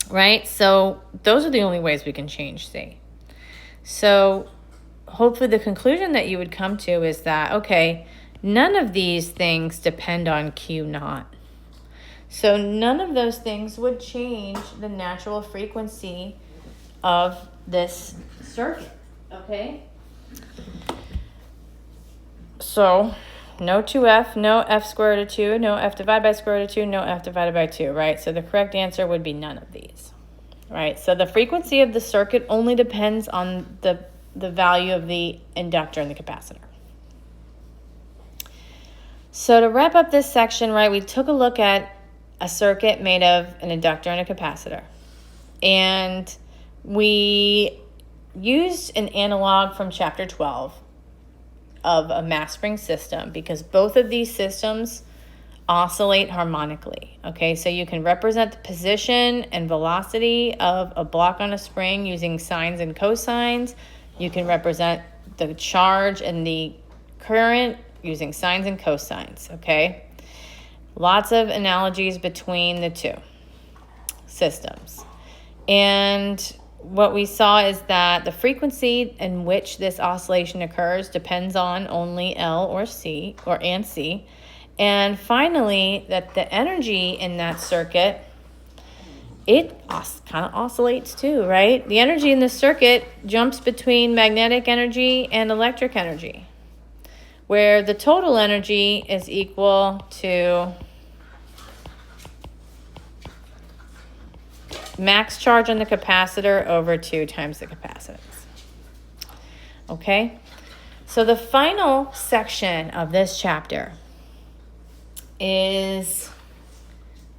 right? So those are the only ways we can change C. So hopefully the conclusion that you would come to is that, okay, none of these things depend on Q naught. So none of those things would change the natural frequency of this circuit, okay? So no 2F, no F square root of 2, no F divided by square root of 2, no F divided by 2, right? So the correct answer would be none of these, right? So the frequency of the circuit only depends on the value of the inductor and the capacitor. So to wrap up this section, right, we took a look at a circuit made of an inductor and a capacitor. And we used an analog from chapter 12 of a mass spring system because both of these systems oscillate harmonically. Okay, so you can represent the position and velocity of a block on a spring using sines and cosines. You can represent the charge and the current using sines and cosines, okay? Lots of analogies between the two systems. And what we saw is that the frequency in which this oscillation occurs depends on only L or C, and C. And finally, that the energy in that circuit, it kind of oscillates too, right? The energy in the circuit jumps between magnetic energy and electric energy, where the total energy is equal to max charge on the capacitor over 2 times the capacitance. Okay? So the final section of this chapter is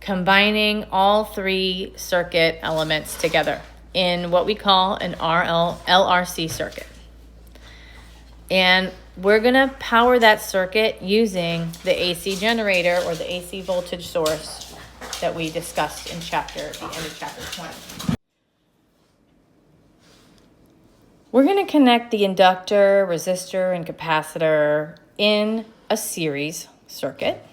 combining all 3 circuit elements together in what we call an LRC circuit. And we're going to power that circuit using the AC generator or the AC voltage source that we discussed in the end of chapter 20. We're going to connect the inductor, resistor, and capacitor in a series circuit.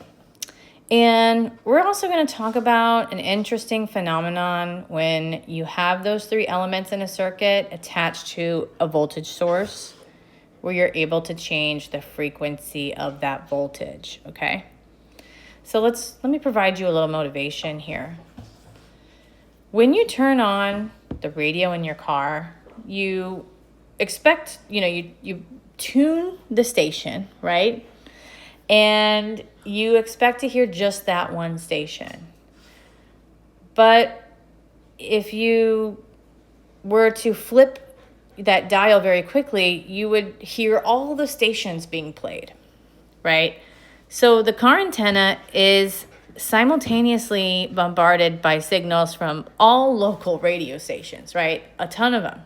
And we're also going to talk about an interesting phenomenon when you have those 3 elements in a circuit attached to a voltage source where you're able to change the frequency of that voltage, okay? So let me provide you a little motivation here. When you turn on the radio in your car, you expect, you tune the station, right? And you expect to hear just that one station. But if you were to flip that dial very quickly, you would hear all the stations being played, right? So the car antenna is simultaneously bombarded by signals from all local radio stations, right? A ton of them.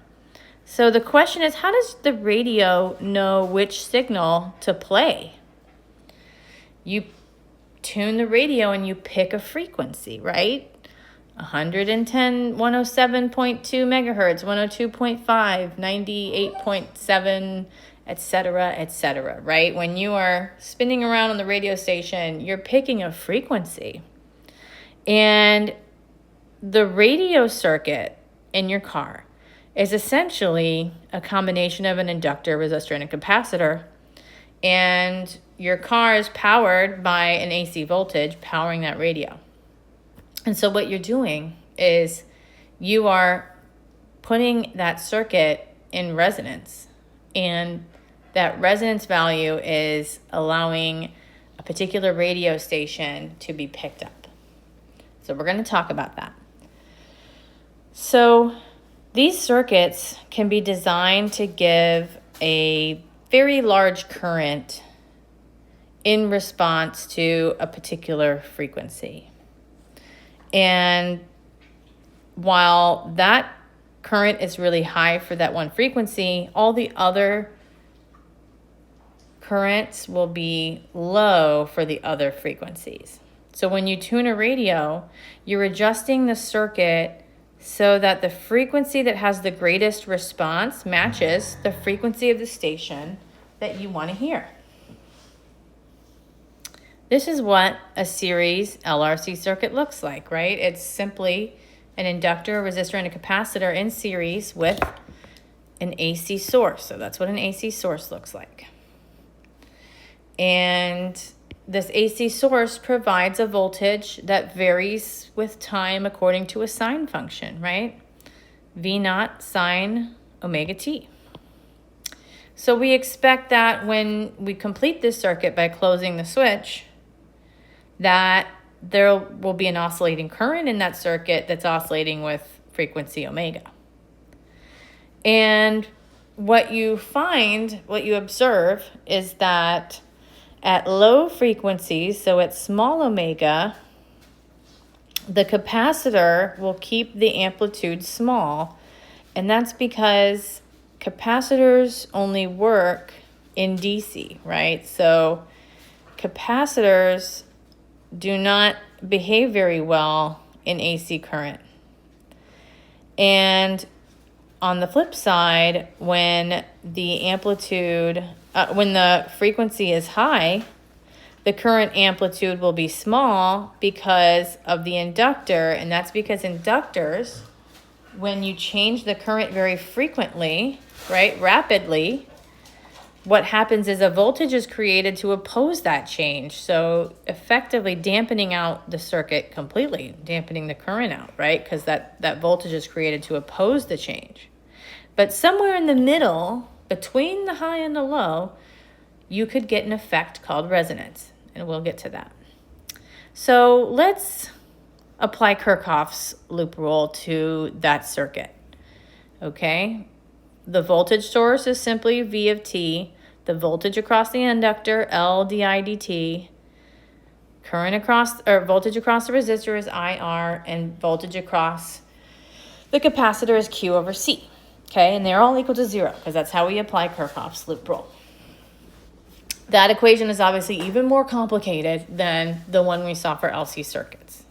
So the question is, how does the radio know which signal to play? You tune the radio and you pick a frequency, right? 110, 107.2 megahertz, 102.5, 98.7, etc., right? When you are spinning around on the radio station, you're picking a frequency. And the radio circuit in your car is essentially a combination of an inductor, resistor, and a capacitor. And your car is powered by an AC voltage powering that radio. And so what you're doing is you are putting that circuit in resonance. And that resonance value is allowing a particular radio station to be picked up. So we're going to talk about that. So these circuits can be designed to give a very large current in response to a particular frequency. And while that current is really high for that one frequency, all the other currents will be low for the other frequencies. So when you tune a radio, you're adjusting the circuit so that the frequency that has the greatest response matches the frequency of the station that you want to hear. This is what a series LRC circuit looks like, right? It's simply an inductor, a resistor, and a capacitor in series with an AC source. So that's what an AC source looks like. And this AC source provides a voltage that varies with time according to a sine function, right? V naught sine omega t. So we expect that when we complete this circuit by closing the switch, that there will be an oscillating current in that circuit that's oscillating with frequency omega. And what you observe is that at low frequencies, so at small omega, the capacitor will keep the amplitude small. And that's because capacitors only work in DC, right? So capacitors do not behave very well in AC current. And on the flip side, when the frequency is high, the current amplitude will be small because of the inductor, and that's because inductors, when you change the current very frequently, right, rapidly, what happens is a voltage is created to oppose that change. So effectively dampening out the circuit completely, dampening the current out, right? Because that voltage is created to oppose the change. But somewhere in the middle, between the high and the low, you could get an effect called resonance, and we'll get to that. So let's apply Kirchhoff's loop rule to that circuit, okay? The voltage source is simply V of t, the voltage across the inductor, L di dt, voltage across the resistor is IR, and voltage across the capacitor is Q over C. Okay, and they're all equal to 0 because that's how we apply Kirchhoff's loop rule. That equation is obviously even more complicated than the one we saw for LC circuits.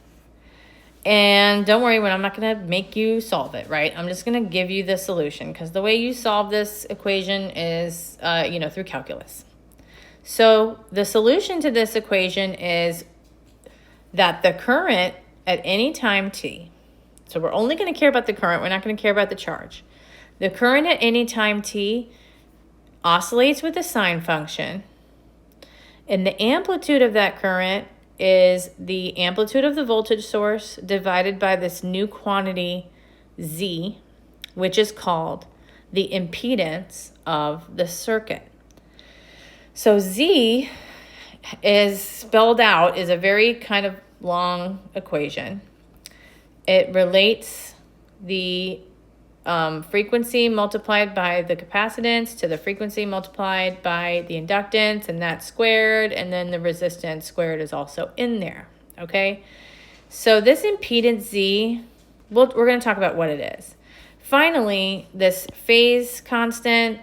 And don't worry, I'm not going to make you solve it, right? I'm just going to give you the solution because the way you solve this equation is, through calculus. So the solution to this equation is that the current at any time t, so we're only going to care about the current, we're not going to care about the charge. The current at any time t oscillates with the sine function, and the amplitude of that current is the amplitude of the voltage source divided by this new quantity Z, which is called the impedance of the circuit. So Z is spelled out, is a very kind of long equation. It relates the frequency multiplied by the capacitance to the frequency multiplied by the inductance, and that's squared, and then the resistance squared is also in there, okay? So this impedance Z, we're going to talk about what it is. Finally, this phase constant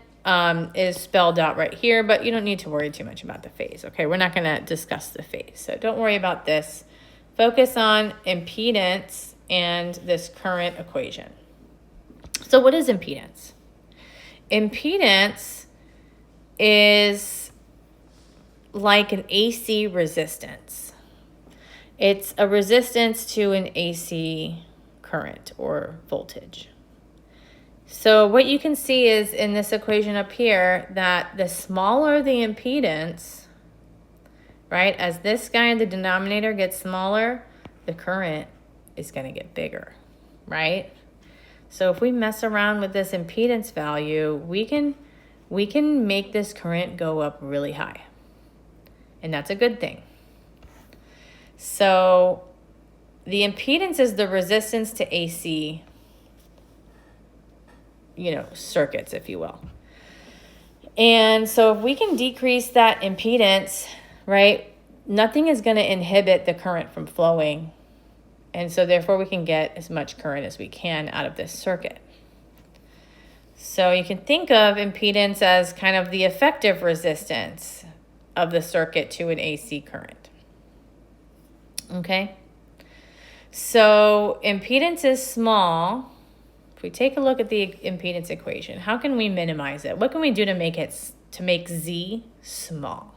is spelled out right here, but you don't need to worry too much about the phase, okay? We're not going to discuss the phase, so don't worry about this. Focus on impedance and this current equation. So what is impedance? Impedance is like an AC resistance. It's a resistance to an AC current or voltage. So what you can see is in this equation up here that the smaller the impedance, right, as this guy in the denominator gets smaller, the current is going to get bigger, right? So if we mess around with this impedance value, we can make this current go up really high. And that's a good thing. So the impedance is the resistance to AC, circuits, if you will. And so if we can decrease that impedance, right, nothing is going to inhibit the current from flowing. And so therefore we can get as much current as we can out of this circuit. So you can think of impedance as kind of the effective resistance of the circuit to an AC current. Okay? So impedance is small. If we take a look at the impedance equation, how can we minimize it? What can we do to make Z small?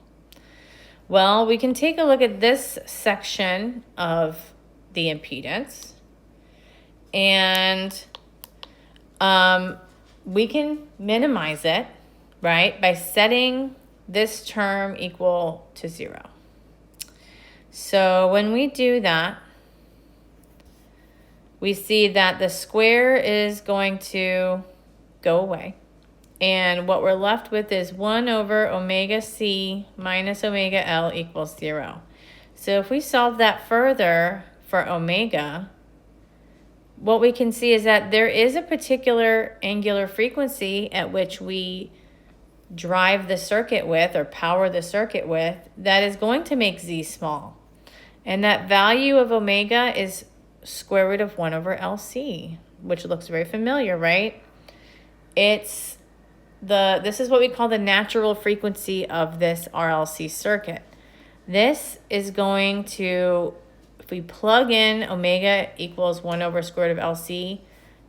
Well, we can take a look at this section of the impedance, And we can minimize it, right, by setting this term equal to 0. So when we do that, we see that the square is going to go away. And what we're left with is 1 over omega c minus omega L equals 0. So if we solve that further for omega, what we can see is that there is a particular angular frequency at which we drive the circuit with or power the circuit with that is going to make z small. And that value of omega is square root of 1 over LC, which looks very familiar, right? This is what we call the natural frequency of this RLC circuit. This is going to, if we plug in omega equals 1 over square root of LC,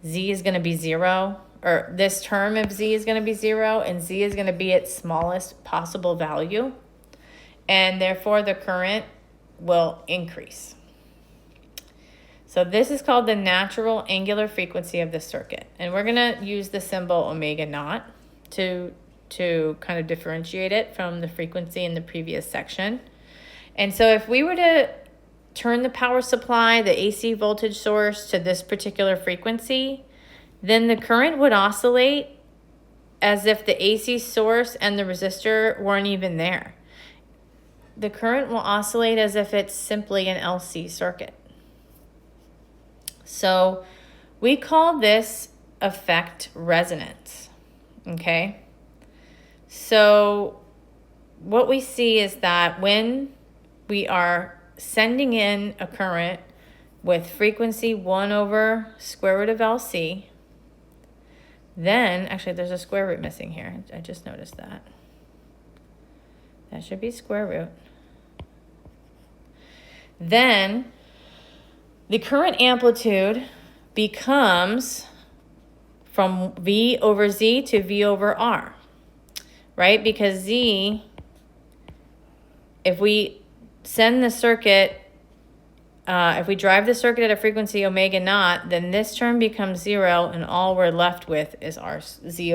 z is going to be 0, or this term of z is going to be 0, and z is going to be its smallest possible value. And therefore, the current will increase. So this is called the natural angular frequency of the circuit. And we're going to use the symbol omega naught to kind of differentiate it from the frequency in the previous section. And so if we were to turn the power supply, the AC voltage source, to this particular frequency, then the current would oscillate as if the AC source and the resistor weren't even there. The current will oscillate as if it's simply an LC circuit. So we call this effect resonance, okay? So what we see is that when we are sending in a current with frequency 1 over square root of LC, then, actually there's a square root missing here. I just noticed that. That should be square root. Then the current amplitude becomes from V over Z to V over R, right? Because Z, if we send the circuit, if we drive the circuit at a frequency omega naught, then this term becomes 0, and all we're left with is Z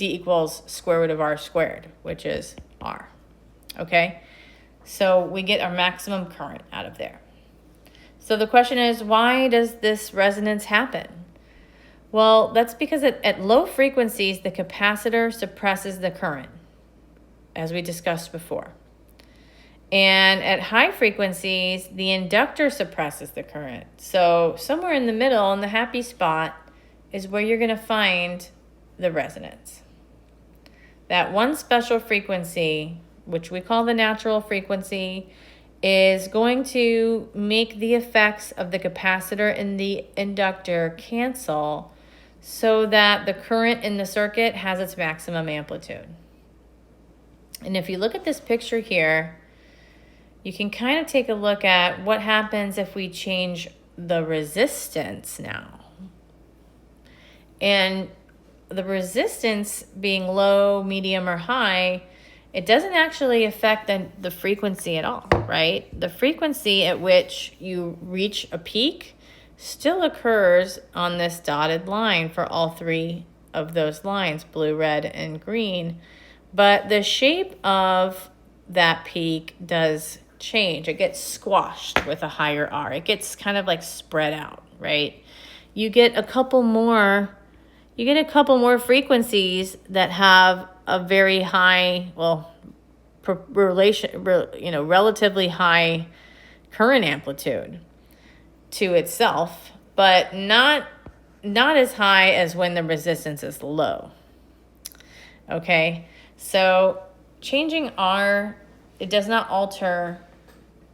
equals square root of R squared, which is R, okay? So we get our maximum current out of there. So the question is, why does this resonance happen? Well, that's because at low frequencies, the capacitor suppresses the current, as we discussed before. And at high frequencies, the inductor suppresses the current. So somewhere in the middle, in the happy spot, is where you're going to find the resonance. That one special frequency, which we call the natural frequency, is going to make the effects of the capacitor and the inductor cancel so that the current in the circuit has its maximum amplitude. And if you look at this picture here, you can kind of take a look at what happens if we change the resistance now. And the resistance being low, medium, or high, it doesn't actually affect the frequency at all, right? The frequency at which you reach a peak still occurs on this dotted line for all three of those lines, blue, red, and green. But the shape of that peak does change. It gets squashed with a higher R. It gets kind of like spread out, right? You get a couple more frequencies that have a very high, relatively high current amplitude to itself, but not as high as when the resistance is low. Okay, so changing R, it does not alter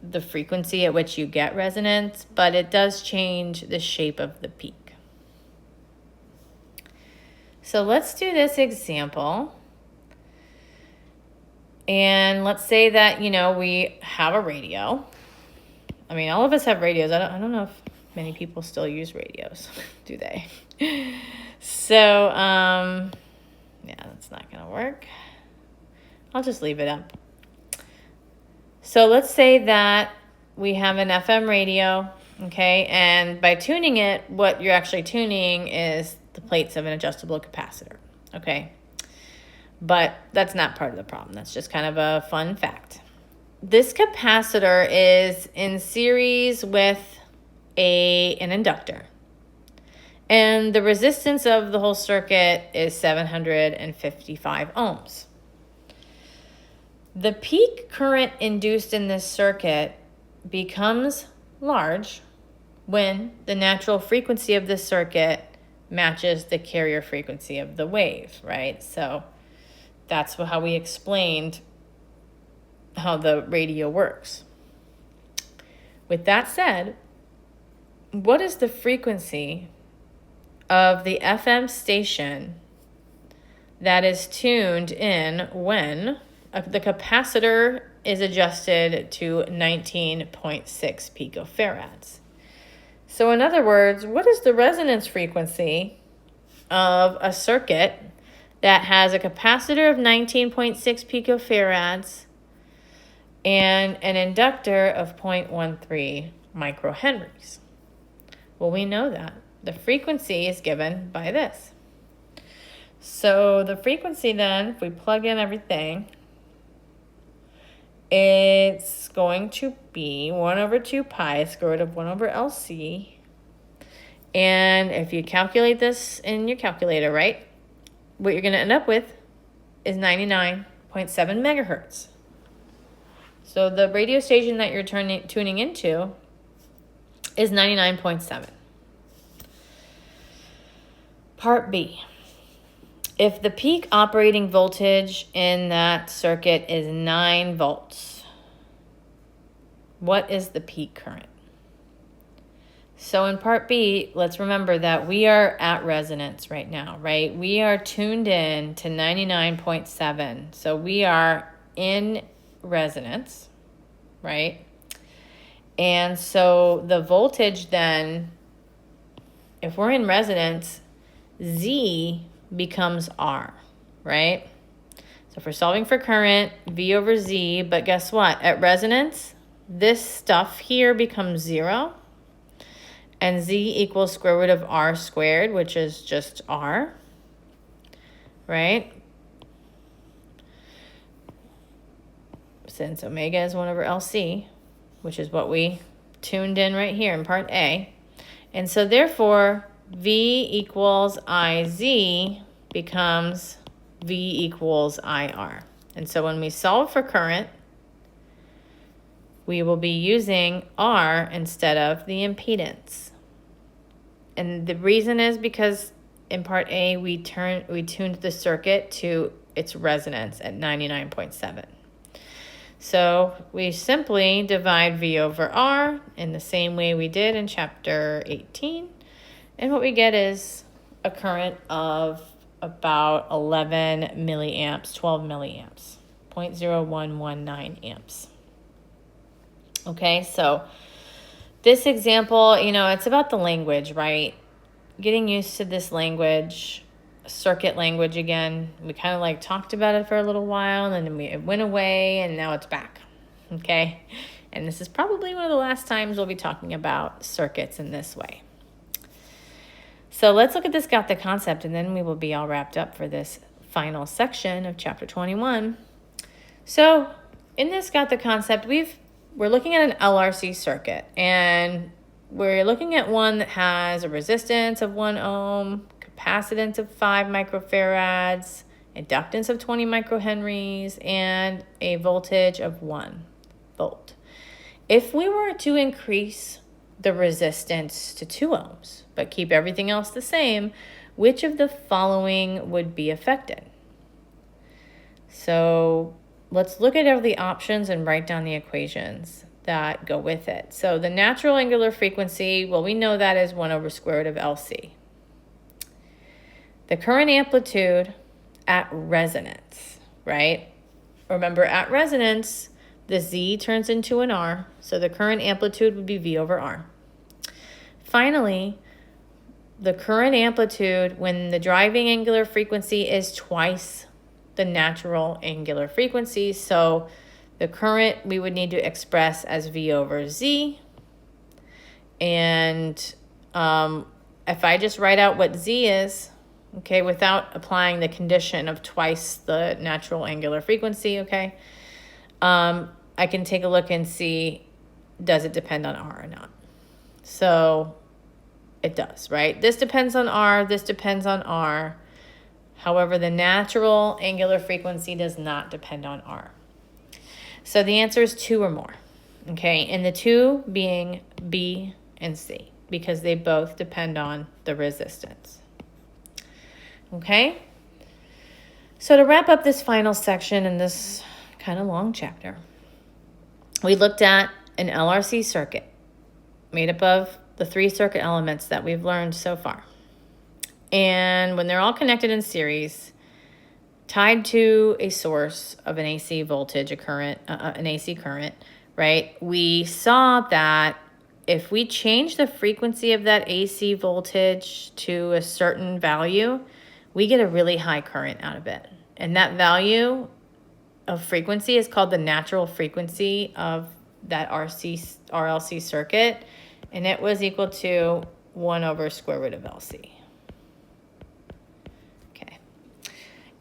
the frequency at which you get resonance, but it does change the shape of the peak. So let's do this example. And let's say that, we have a radio. I mean, all of us have radios. I don't know if many people still use radios, do they? So, yeah, that's not going to work. I'll just leave it up. So let's say that we have an FM radio Okay, and by tuning it, what you're actually tuning is the plates of an adjustable capacitor. Okay, but that's not part of the problem. That's just kind of a fun fact. This capacitor is in series with an inductor. And the resistance of the whole circuit is 755 ohms. The peak current induced in this circuit becomes large when the natural frequency of this circuit matches the carrier frequency of the wave, right? So that's how we explained how the radio works. With that said, what is the frequency of the FM station that is tuned in when the capacitor is adjusted to 19.6 picofarads? So in other words, what is the resonance frequency of a circuit that has a capacitor of 19.6 picofarads and an inductor of 0.13 microhenries? Well, we know that. The frequency is given by this. So the frequency then, if we plug in everything, it's going to be 1 over 2 pi square root of 1 over LC. And if you calculate this in your calculator, right, what you're going to end up with is 99.7 megahertz. So the radio station that you're tuning into is 99.7. Part B. If the peak operating voltage in that circuit is 9 volts, what is the peak current? So in part B, let's remember that we are at resonance right now, right? We are tuned in to 99.7. So we are in resonance, right? And so the voltage then, if we're in resonance, Z becomes R, right? So if we're solving for current, V over Z, but guess what? At resonance, this stuff here becomes 0, and Z equals square root of R squared, which is just R, right? Since omega is 1 over LC, which is what we tuned in right here in part A. And so therefore, V equals IZ becomes V equals IR. And so when we solve for current, we will be using R instead of the impedance. And the reason is because in part A, we tuned the circuit to its resonance at 99.7. So we simply divide V over R in the same way we did in chapter 18. And what we get is a current of about 11 milliamps, 12 milliamps, 0.0119 amps. Okay, so this example, it's about the language, right? Getting used to this language, circuit language again. We kind of talked about it for a little while, and then it went away, and now it's back. Okay, and this is probably one of the last times we'll be talking about circuits in this way. So let's look at this got the concept, and then we will be all wrapped up for this final section of chapter 21. So in this got the concept, we're looking at an LRC circuit, and we're looking at one that has a resistance of 1 ohm, capacitance of 5 microfarads, inductance of 20 microhenries, and a voltage of 1 volt. If we were to increase the resistance to 2 ohms, but keep everything else the same, which of the following would be affected? So let's look at all the options and write down the equations that go with it. So the natural angular frequency, well, we know that is 1 over square root of LC. The current amplitude at resonance, right? Remember, at resonance, the Z turns into an R, so the current amplitude would be V over R. Finally, the current amplitude when the driving angular frequency is twice the natural angular frequency, so the current we would need to express as V over Z, And if I just write out what Z is, okay, without applying the condition of twice the natural angular frequency, okay, I can take a look and see, does it depend on R or not? So it does, right? This depends on R, this depends on R. However, the natural angular frequency does not depend on R. So the answer is 2 or more, okay? And the 2 being B and C, because they both depend on the resistance. Okay? So to wrap up this final section in this kind of long chapter, we looked at an LRC circuit made up of the 3 circuit elements that we've learned so far. And when they're all connected in series, tied to a source of an AC voltage, a current, an AC current, right? We saw that if we change the frequency of that AC voltage to a certain value, we get a really high current out of it. And that value of frequency is called the natural frequency of that RLC circuit. And it was equal to 1 over square root of LC. Okay.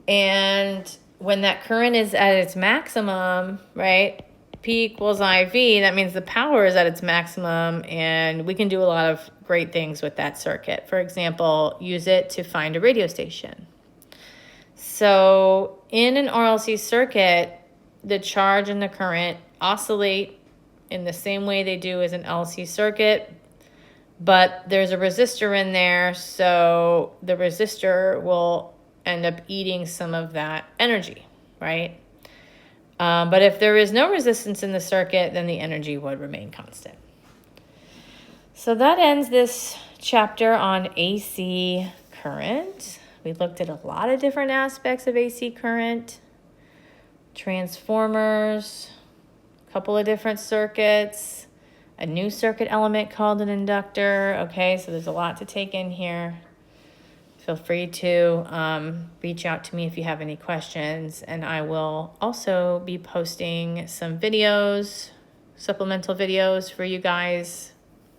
And when that current is at its maximum, right, P equals IV, that means the power is at its maximum, and we can do a lot of great things with that circuit. For example, use it to find a radio station. So in an RLC circuit, the charge and the current oscillate in the same way they do as an LC circuit, but there's a resistor in there, so the resistor will end up eating some of that energy, right? But if there is no resistance in the circuit, then the energy would remain constant. So that ends this chapter on AC current. We looked at a lot of different aspects of AC current, transformers, a couple of different circuits, a new circuit element called an inductor. Okay, so there's a lot to take in here. Feel free to reach out to me if you have any questions, and I will also be posting some videos, supplemental videos for you guys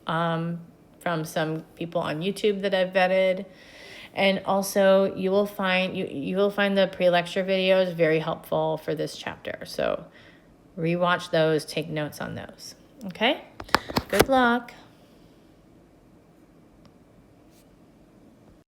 from some people on YouTube that I've vetted. And also you will find the pre-lecture videos very helpful for this chapter. So rewatch those, take notes on those. Okay? Good luck.